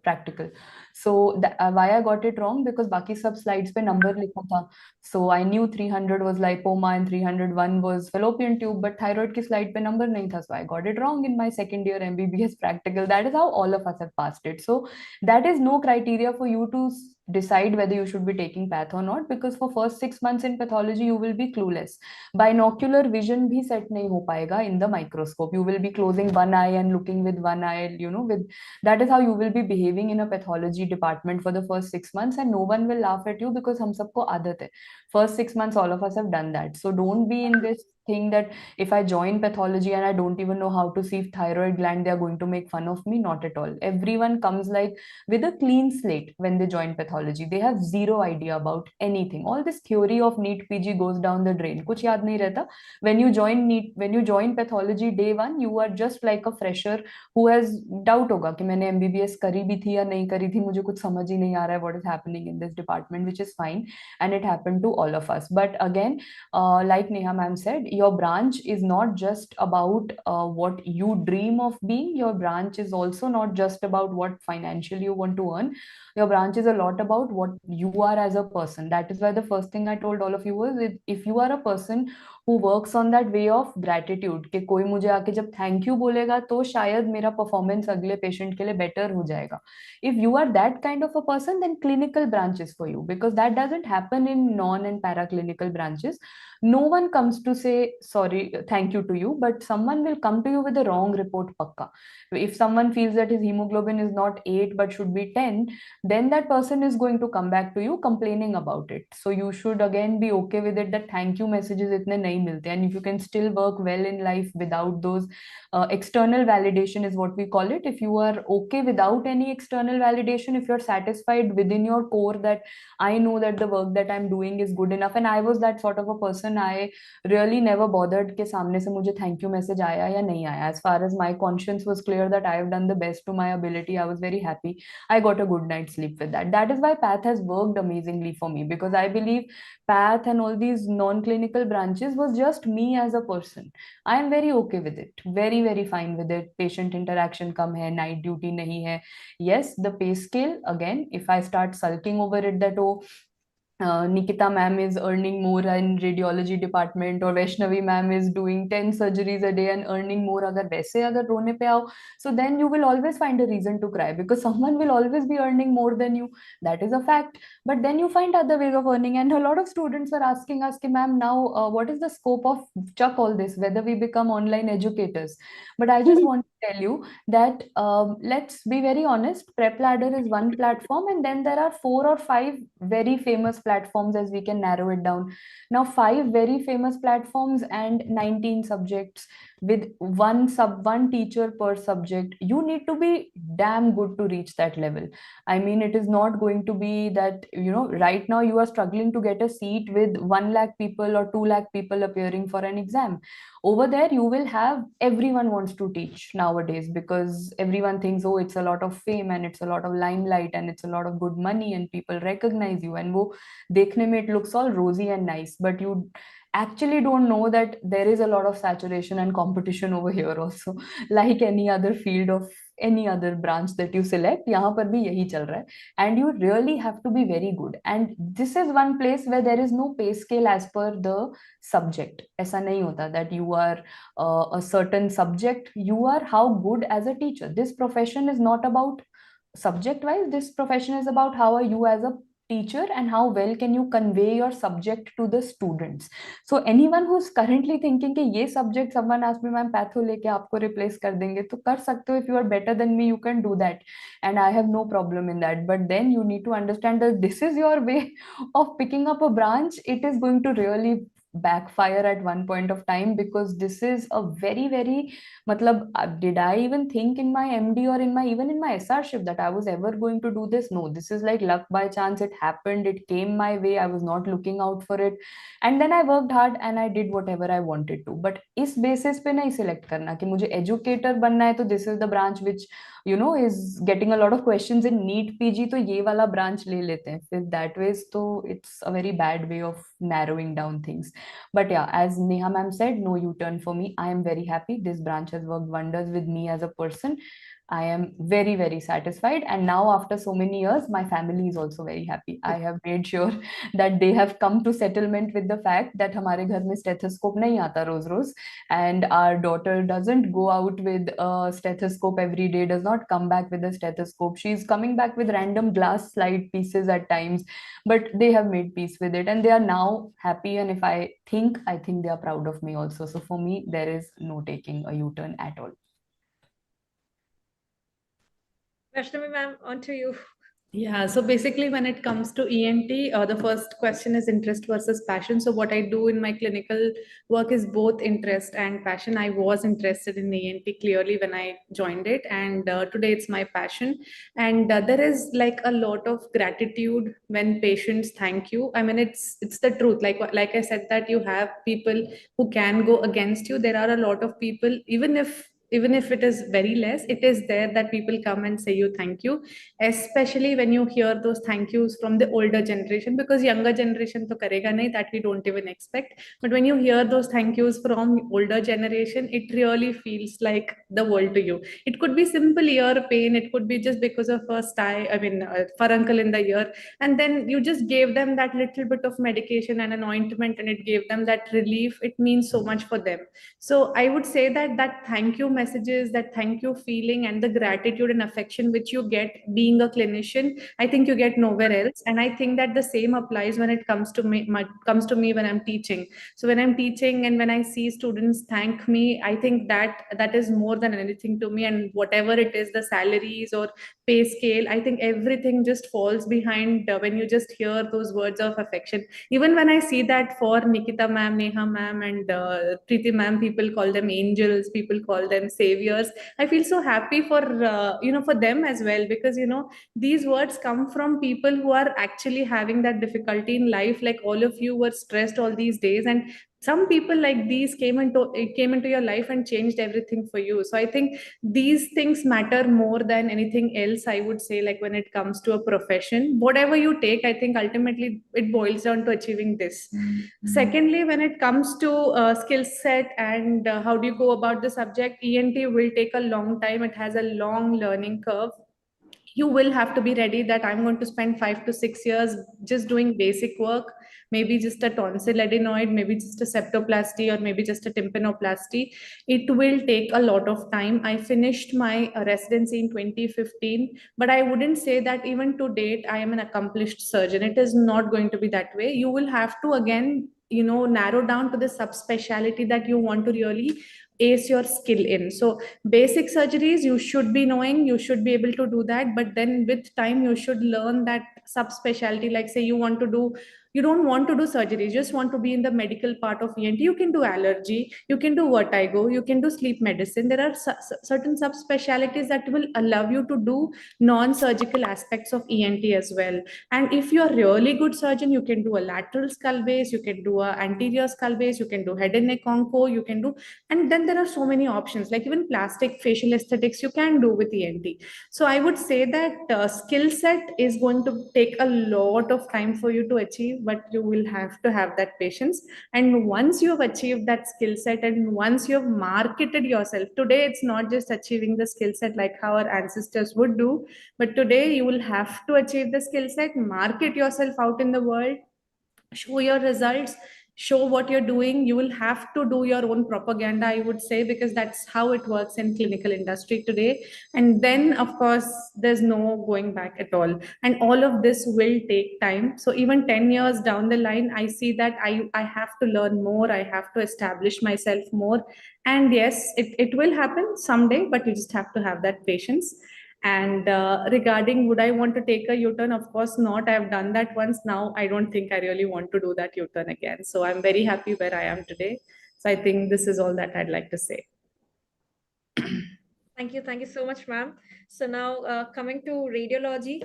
practical. So why I got it wrong, because बाकी सब slides पे number लिखा था. So I knew 300 was lipoma and 301 was fallopian tube, but thyroid की slide पे number नहीं था. So I got it wrong in my second year MBBS practical. That is how all of us have passed it. So that is no criteria for you to decide whether you should be taking path or not, because for first 6 months in pathology you will be clueless. Binocular vision bhi set nahi ho payega in the microscope. You will be closing one eye and looking with one eye, with that is how you will be behaving in a pathology department for the first 6 months, and no one will laugh at you because hum sabko aadat hai. First 6 months all of us have done that. So don't be in this thing that if I join pathology and I don't even know how to see thyroid gland, they are going to make fun of me. Not at all. Everyone comes like with a clean slate when they join pathology. They have zero idea about anything. All this theory of NEET-PG goes down the drain. कुछ याद नहीं रहता. When you join pathology day one, you are just like a fresher who has doubt होगा कि मैंने MBBS करी भी थी या नहीं करी थी, मुझे कुछ समझ ही नहीं आ रहा है what is happening in this department, which is fine, and it happened to all of us. But again, like Neha ma'am said, your branch is not just about what you dream of being. Your branch is also not just about what financially you want to earn. Your branch is a lot about what you are as a person. That is why the first thing I told all of you was, if you are a person who works on that way of gratitude, कि कोई मुझे आके जब thank you बोलेगा तो शायद मेरा performance अगले पेशेंट के लिए बेटर हो जाएगा. If you are that kind of a person, then clinical branch is for you, because that doesn't happen in non and paraclinical branches. No one comes to say sorry, thank you to you, but someone will come to you with a wrong report pakka. If someone feels that his hemoglobin is not 8 but should be 10, then that person is going to come back to you complaining about it. So you should again be okay with it, that thank you messages itne nahi milte, and if you can still work well in life without those external validation is what we call it. If you are okay without any external validation, if you're satisfied within your core that I know that the work that I'm doing is good enough, and I was that sort of a person. I really never bothered ke samne se mujhe thank you message aaya ya nahi aaya. As far as my conscience was clear that I have done the best to my ability, I was very happy. I got a good night's sleep with that. That is why path has worked amazingly for me, because I believe path and all these non-clinical branches was just me as a person. I am very okay with it, very very fine with it. Patient interaction kam hai, night duty nahi hai. Yes, the pay scale, again, if I start sulking over it that oh, Nikita ma'am is earning more in radiology department, or Vaishnavi ma'am is doing 10 surgeries a day and earning more, अगर वैसे अगर रोने पे आओ, so then you will always find a reason to cry, because someone will always be earning more than you. That is a fact. But then you find other ways of earning, and a lot of students were asking us, ma'am, now what is the scope of chuck all this, whether we become online educators? But I just want to tell you that let's be very honest. PrepLadder is one platform, and then there are 4 or 5 very famous platforms, as we can narrow it down. Now, 5 very famous platforms and 19 subjects with one teacher per subject. You need to be damn good to reach that level. I mean, it is not going to be that, right now you are struggling to get a seat with 1 lakh people or 2 lakh people appearing for an exam. Over there you will have everyone wants to teach nowadays, because everyone thinks, oh, it's a lot of fame and it's a lot of limelight and it's a lot of good money and people recognize you, and wo dekhne mein it looks all rosy and nice, but you actually don't know that there is a lot of saturation and competition over here also. Like any other field of any other branch that you select, yahan par bhi yahi chal raha hai, and you really have to be very good. And this is one place where there is no pay scale as per the subject. ऐसा नहीं होता that you are a certain subject, you are how good as a teacher. This profession is not about subject wise, this profession is about how are you as a teacher and how well can you convey your subject to the students. So anyone who's currently thinking कि ये subject someone asked me ma'am patho लेके आपको replace कर देंगे, तो कर सकते हो. If you are better than me, you can do that, and I have no problem in that. But then you need to understand that this is your way of picking up a branch. It is going to really backfire at one point of time, because this is a very very matlab, did I even think in my MD or in my even in my SRship that I was ever going to do this? No, this is like luck by chance. It happened, it came my way, I was not looking out for it, and then I worked hard and I did whatever I wanted to. But इस basis पे नहीं select करना कि मुझे educator बनना है, तो this is the branch which is getting a lot of questions in NEET-PG, तो ये वाला branch ले लेते हैं फिर that ways. तो it's a very bad way of narrowing down things. But yeah, as Neha ma'am said, no U-turn for me. I am very happy. This branch has worked wonders with me as a person. I am very, very satisfied. And now, after so many years, my family is also very happy. I have made sure that they have come to settlement with the fact that हमारे घर में stethoscope नहीं आता रोज रोज, and our daughter doesn't go out with a stethoscope every day, does not come back with a stethoscope. She's coming back with random glass slide pieces at times, but they have made peace with it and they are now happy. And if I think they are proud of me also. So for me, there is no taking a U-turn at all. Vaishnavi ma'am, on to you. Yeah, so basically, when it comes to ENT, the first question is interest versus passion. So, what I do in my clinical work is both interest and passion. I was interested in ENT clearly when I joined it, and today it's my passion. And there is like a lot of gratitude when patients thank you. I mean, it's the truth. Like I said, that you have people who can go against you. There are a lot of people, even if it is very less, it is there that people come and say you thank you, especially when you hear those thank yous from the older generation, because younger generation to karega nahi, that we don't even expect. But when you hear those thank yous from older generation, it really feels like the world to you. It could be simple ear pain, it could be just because of a furuncle in the ear, and then you just gave them that little bit of medication and an ointment and it gave them that relief. It means so much for them. So I would say that thank you messages, that thank you feeling, and the gratitude and affection which you get being a clinician, I think you get nowhere else. And I think that the same applies when it comes to me when I'm teaching. So when I'm teaching and when I see students thank me, I think that is more than anything to me. And whatever it is, the salaries or pay scale, I think everything just falls behind when you just hear those words of affection. Even when I see that for Nikita ma'am, Neha ma'am, and Preeti ma'am, people call them angels, people call them saviors. I feel so happy for for them as well, because these words come from people who are actually having that difficulty in life. Like all of you were stressed all these days, and some people like these came into your life and changed everything for you. So I think these things matter more than anything else, I would say. Like when it comes to a profession, whatever you take, I think ultimately it boils down to achieving this. Secondly, when it comes to skill set and how do you go about the subject, ENT will take a long time. It has a long learning curve. You will have to be ready that I'm going to spend 5 to 6 years just doing basic work, maybe just a tonsil adenoid, maybe just a septoplasty, or maybe just a tympanoplasty. It will take a lot of time. I finished my residency in 2015, but I wouldn't say that even to date I am an accomplished surgeon. It is not going to be that way. You will have to again narrow down to the subspecialty that you want to really ace your skill in. So basic surgeries you should be knowing, you should be able to do that, but then with time you should learn that subspecialty. Like say you don't want to do surgery, you just want to be in the medical part of ENT, you can do allergy, you can do vertigo, you can do sleep medicine. There are certain subspecialties that will allow you to do non-surgical aspects of ENT as well. And if you're a really good surgeon, you can do a lateral skull base, you can do a anterior skull base, you can do head and neck onco, you can do, and then there are so many options, like even plastic facial aesthetics you can do with ENT. So I would say that skill set is going to take a lot of time for you to achieve, but you will have to have that patience. And once you have achieved that skill set, and once you have marketed yourself, today it's not just achieving the skill set like how our ancestors would do, but today you will have to achieve the skill set, market yourself out in the world, show your results, show what you're doing. You will have to do your own propaganda, I would say, because that's how it works in clinical industry today. And then of course there's no going back at all, and all of this will take time. So even 10 years down the line, I see that I have to learn more, I have to establish myself more. And yes, it will happen someday, but you just have to have that patience. And regarding would I want to take a U-turn? Of course not. I've done that once. Now I don't think I really want to do that U-turn again. So I'm very happy where I am today. So I think this is all that I'd like to say. Thank you so much, ma'am. So now coming to radiology,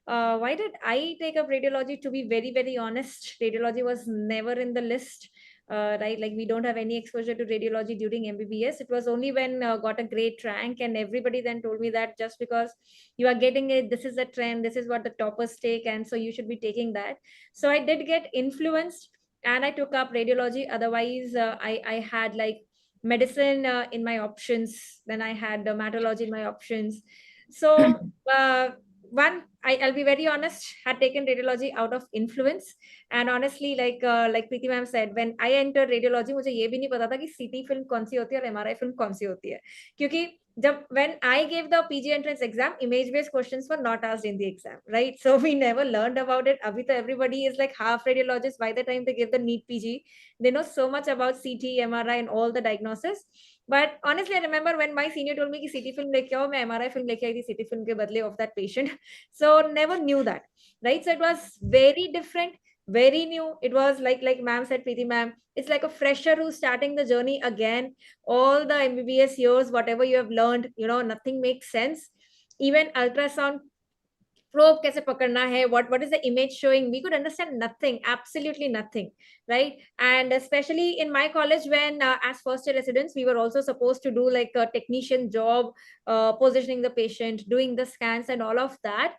why did I take up radiology? To be very, very honest, radiology was never in the list. Right, like we don't have any exposure to radiology during MBBS. It was only when got a great rank, and everybody then told me that just because you are getting it, this is the trend, this is what the toppers take, and so you should be taking that. So I did get influenced, and I took up radiology. Otherwise, I had like medicine in my options. Then I had dermatology in my options. So I'll be very honest, had taken radiology out of influence. And honestly, like Preeti ma'am said, when I entered radiology, मुझे ये भी नहीं पता था कि CT film कौन सी होती है और MRI film कौन सी होती है. क्योंकि when I gave the PG entrance exam, image-based questions were not asked in the exam, right? So we never learned about it. Abhi to everybody is like half radiologists. By the time they give the NEET-PG, they know so much about CT, MRI, and all the diagnosis. But honestly, I remember when my senior told me कि CT film लेके आओ, मैं MRI film लेके आई थी CT film के बदले of that patient. So never knew that, right? So it was very different, very new. It was like ma'am said, Preeti ma'am, it's like a fresher who's starting the journey again. All the MBBS years, whatever you have learned, nothing makes sense. Even ultrasound probe kaise pakarna hai, what is the image showing, we could understand nothing, absolutely nothing, right? And especially in my college, when as first year residents, we were also supposed to do like a technician job, positioning the patient, doing the scans and all of that.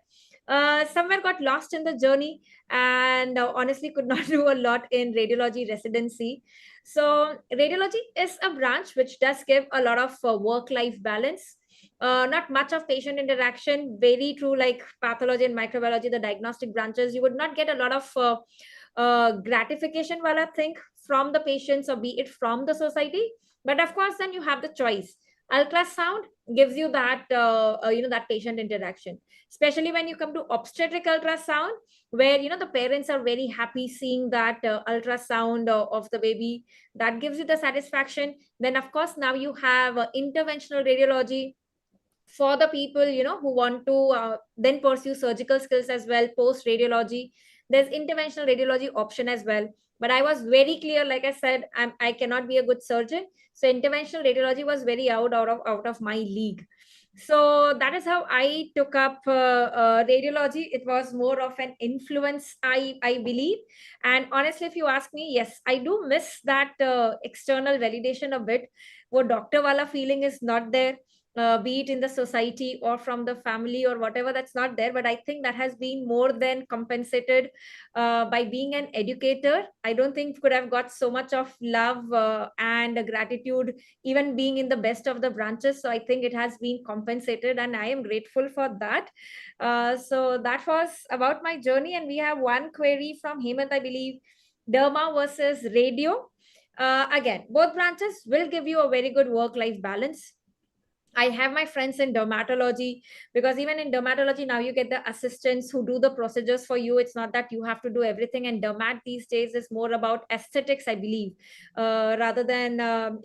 Somewhere got lost in the journey, and honestly could not do a lot in radiology residency. So radiology is a branch which does give a lot of work life balance, not much of patient interaction. Very true, like pathology and microbiology, the diagnostic branches, you would not get a lot of gratification, while I think, from the patients, or be it from the society. But of course, then you have the choice. Ultrasound gives you that that patient interaction, especially when you come to obstetric ultrasound, where the parents are very happy seeing that ultrasound of the baby. That gives you the satisfaction. Then of course, now you have interventional radiology for the people who want to then pursue surgical skills as well post radiology. There's interventional radiology option as well, but I was very clear, like I said, I cannot be a good surgeon. So interventional radiology was very out of my league. So that is how I took up radiology. It was more of an influence, I believe. And honestly, if you ask me, yes, I do miss that external validation a bit. What doctor wala feeling is not there, be it in the society or from the family or whatever, that's not there. But I think that has been more than compensated by being an educator. I don't think could have got so much of love and gratitude, even being in the best of the branches. So I think it has been compensated, and I am grateful for that. So that was about my journey. And we have one query from Hemant, I believe. Derma versus radio. Again, both branches will give you a very good work-life balance. I have my friends in dermatology, because even in dermatology now you get the assistants who do the procedures for you. It's not that you have to do everything. And dermat these days is more about aesthetics, I believe, rather than a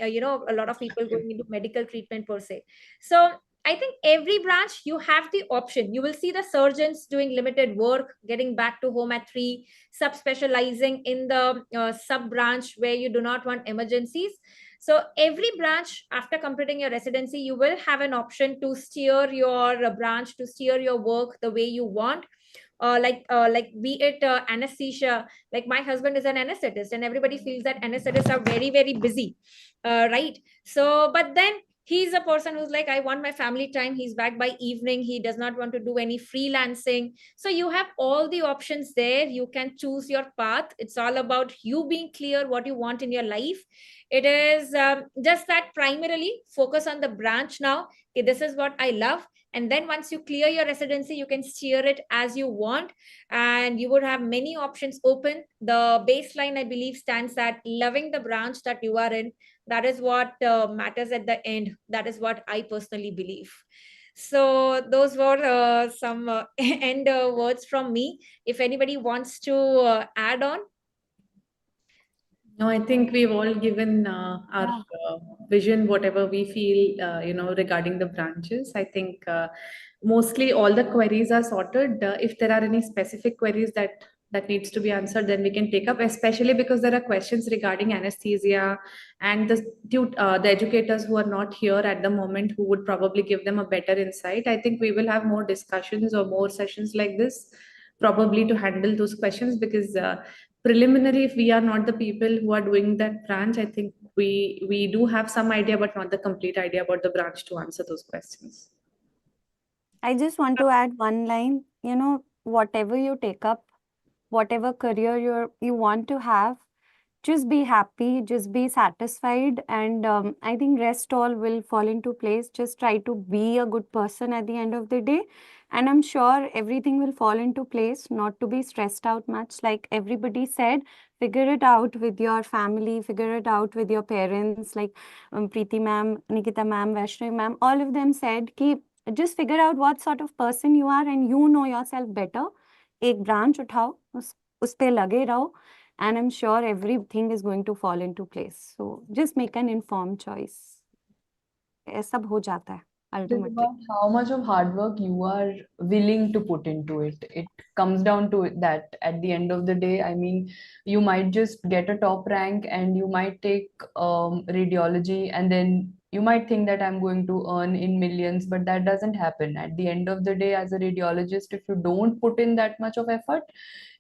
lot of people going into medical treatment per se. So I think every branch you have the option. You will see the surgeons doing limited work, getting back to home at 3, subspecializing in the sub branch where you do not want emergencies. So every branch, after completing your residency, you will have an option to steer your branch, to steer your work the way you want. Like be it anesthesia. Like my husband is an anesthetist, and everybody feels that anesthetists are very, very busy, right? So, but then he's a person who's like, I want my family time. He's back by evening. He does not want to do any freelancing. So you have all the options there. You can choose your path. It's all about you being clear what you want in your life. It is just that primarily focus on the branch now. Okay, this is what I love. And then once you clear your residency, you can steer it as you want, and you would have many options open. The baseline, I believe, stands at loving the branch that you are in. That is what matters at the end. That is what I personally believe. So those were some end words from me. If anybody wants to add on. No, I think we've all given our vision, whatever we feel, regarding the branches. I think mostly all the queries are sorted. If there are any specific queries that needs to be answered, then we can take up, especially because there are questions regarding anesthesia, and the educators who are not here at the moment, who would probably give them a better insight. I think we will have more discussions or more sessions like this, probably to handle those questions, because preliminary, if we are not the people who are doing that branch, I think we do have some idea, but not the complete idea about the branch to answer those questions. I just want to add one line. Whatever you take up, whatever career you want to have, just be happy, just be satisfied, and I think rest all will fall into place. Just try to be a good person at the end of the day, and I'm sure everything will fall into place. Not to be stressed out much, like everybody said. Figure it out with your family, figure it out with your parents, like Preeti ma'am, Nikita ma'am, Vaishnavi ma'am, all of them said ki just figure out what sort of person you are and you know yourself better. एक branch उठाओ, उस पे लगे रहो, and I'm sure everything is going to fall into place. So just make an informed choice. सब हो जाता है It is ultimately. about how much of hard work you are willing to put into it. It comes down to that at the end of the day. I mean, you might just get a top rank and you might take radiology, and then you might think that I'm going to earn in millions, but that doesn't happen. At the end of the day, as a radiologist, if you don't put in that much of effort,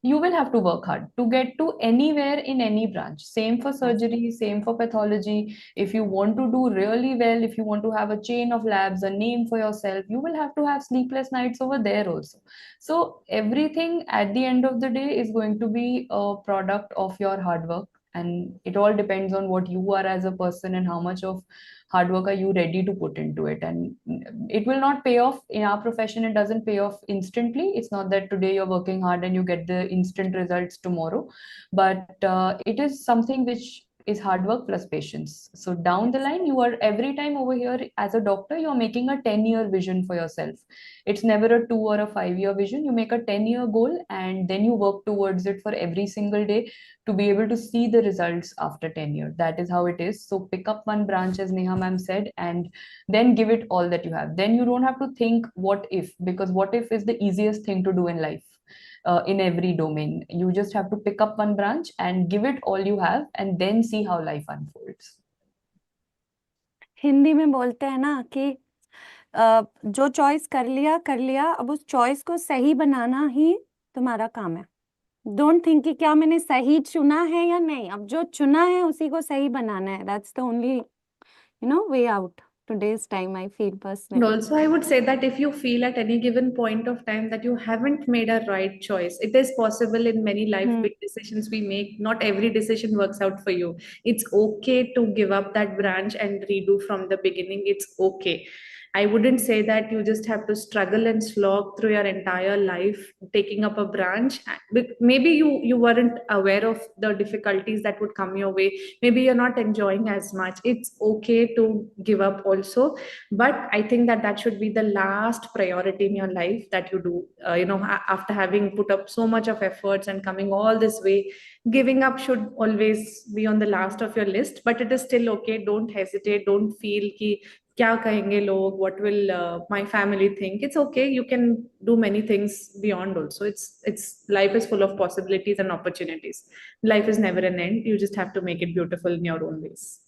you will have to work hard to get to anywhere in any branch. Same for surgery, same for pathology. If you want to do really well, if you want to have a chain of labs, a name for yourself, you will have to have sleepless nights over there also. So everything at the end of the day is going to be a product of your hard work, and it all depends on what you are as a person and how much of hard work are you ready to put into it. And it will not pay off in our profession. It doesn't pay off instantly. It's not that today you're working hard and you get the instant results tomorrow, but it is something which is hard work plus patience. So down the line, you are every time over here as a doctor, you're making a 10-year vision for yourself. It's never a 2 or a 5-year vision. You make a 10-year goal and then you work towards it for every single day to be able to see the results after 10 years. That is how it is. So pick up one branch, as Neha ma'am said, and then give it all that you have. Then you don't have to think what if, because what if is the easiest thing to do in life. In every domain, you just have to pick up one branch and give it all you have and then see how life unfolds. Hindi में बोलते हैं ना कि जो choice कर लिया, अब उस चॉइस को सही बनाना ही तुम्हारा काम है. डोंट थिंक कि क्या मैंने सही चुना है या नहीं, अब जो चुना है उसी को सही बनाना है. That's the only way out today's time, I feel And personally. also, I would say that if you feel at any given point of time that you haven't made a right choice, it is possible in many life big decisions we make. Not every decision works out for you. It's okay to give up that branch and redo from the beginning. It's okay. I wouldn't say that you just have to struggle and slog through your entire life taking up a branch. Maybe you weren't aware of the difficulties that would come your way. Maybe you're not enjoying as much. It's okay to give up also, but I think that that should be the last priority in your life that you do. After having put up so much of efforts and coming all this way, giving up should always be on the last of your list. But it is still okay. Don't hesitate. Don't feel ki क्या कहेंगे लोग, what will my family think. It's okay, you can do many things beyond also. It's life is full of possibilities and opportunities. Life is never an end. You just have to make it beautiful in your own ways.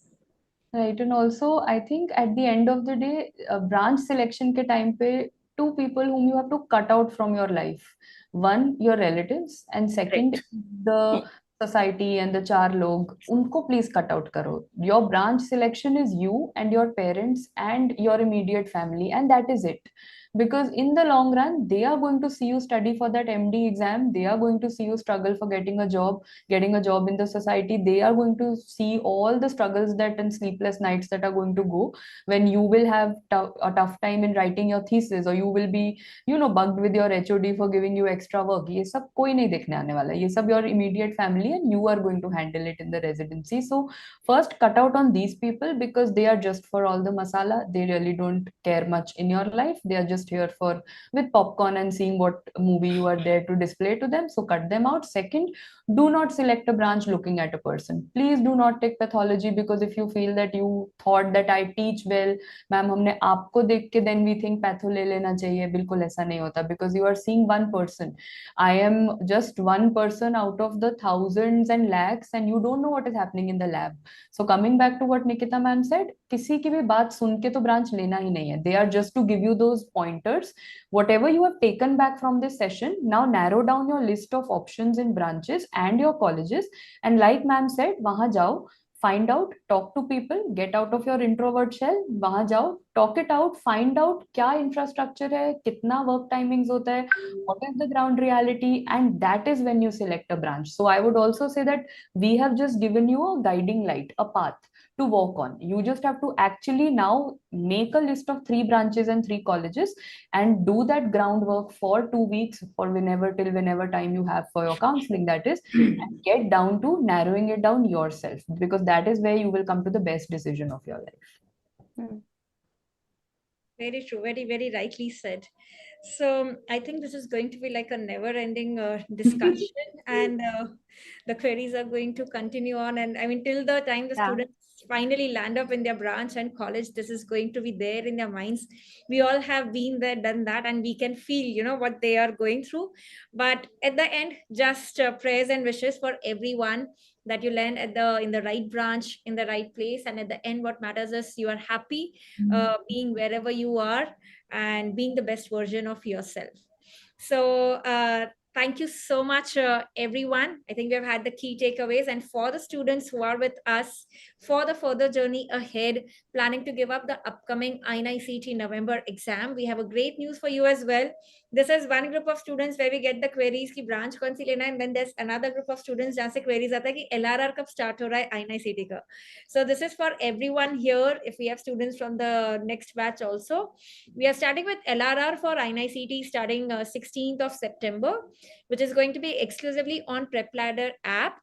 Right, and also I think at the end of the day, branch selection ke time pe two people whom you have to cut out from your life. One, your relatives, and second, the society and the char log. Unko please cut out karo. Your branch selection is you and your parents and your immediate family, and that is it. Because in the long run, they are going to see you study for that MD exam. They are going to see you struggle for getting a job in the society. They are going to see all the struggles that and sleepless nights that are going to go when you will have a tough time in writing your thesis, or you will be bugged with your HOD for giving you extra work. ये सब कोई नहीं देखने आने वाला. ये सब your immediate family, and you are going to handle it in the residency. So first, cut out on these people because they are just for all the masala. They really don't care much in your life. They are just here for with popcorn and seeing what movie you are there to display to them. So cut them out. Second, do not select a branch looking at a person. Please do not take pathology, because if you feel that you thought that I teach well, ma'am हमने आपको देख के then we think patho ले लेना चाहिए. बिल्कुल ऐसा नहीं होता, because you are seeing one person. I am just one person out of the thousands and lakhs, and you don't know what is happening in the lab. So coming back to what Nikita ma'am said, किसी की भी बात सुन के तो branch लेना ही नहीं है. They are just to give you those pointers. Whatever you have taken back from this session, now narrow down your list of options in branches and your colleges. And like ma'am said, वहां जाओ, find out, talk to people, get out of your introvert shell. वहां जाओ, talk it out, find out क्या infrastructure है, कितना work timings होता है, what is the ground reality, and that is when you select a branch. So I would also say that we have just given you a guiding light, a path to walk on. You just have to actually now make a list of 3 branches and 3 colleges and do that groundwork for 2 weeks, for whenever time you have for your counseling, that is, and get down to narrowing it down yourself, because that is where you will come to the best decision of your life. Hmm. Very true. Very, very rightly said. So I think this is going to be like a never-ending discussion, and the queries are going to continue on. And I mean, till the time the Yeah. students finally land up in their branch and college, this is going to be there in their minds. We all have been there, done that, and we can feel, you know, what they are going through. But at the end, just prayers and wishes for everyone that you land at in the right branch, in the right place, and at the end, what matters is you are happy being wherever you are and being the best version of yourself. So thank you so much, everyone. I think we've had the key takeaways. And for the students who are with us for the further journey ahead, planning to give up the upcoming INI-CET November exam, we have a great news for you as well. This is one group of students where we get the queries ki branch kaun si lena hai, and then there's another group of students jahan se queries aata hai ki LRR kab start ho raha hai INI-CET ka. So this is for everyone here. If we have students from the next batch also, we are starting with LRR for INI-CET starting 16th of September, which is going to be exclusively on PrepLadder app,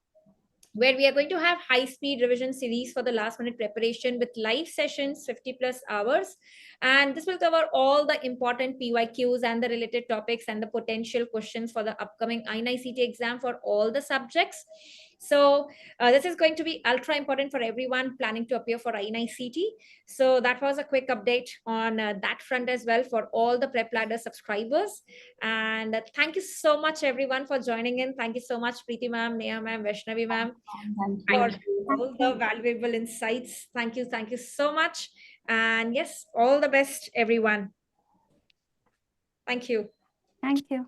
where we are going to have high-speed revision series for the last-minute preparation with live sessions, 50+ hours. And this will cover all the important PYQs and the related topics and the potential questions for the upcoming INI-CET exam for all the subjects. So this is going to be ultra important for everyone planning to appear for INI-CET. So that was a quick update on that front as well for all the PrepLadder subscribers. And thank you so much, everyone, for joining in. Thank you so much, Preeti ma'am, Neha ma'am, Vaishnavi ma'am, for all the valuable insights. Thank you. Thank you so much. And yes, all the best, everyone. Thank you. Thank you.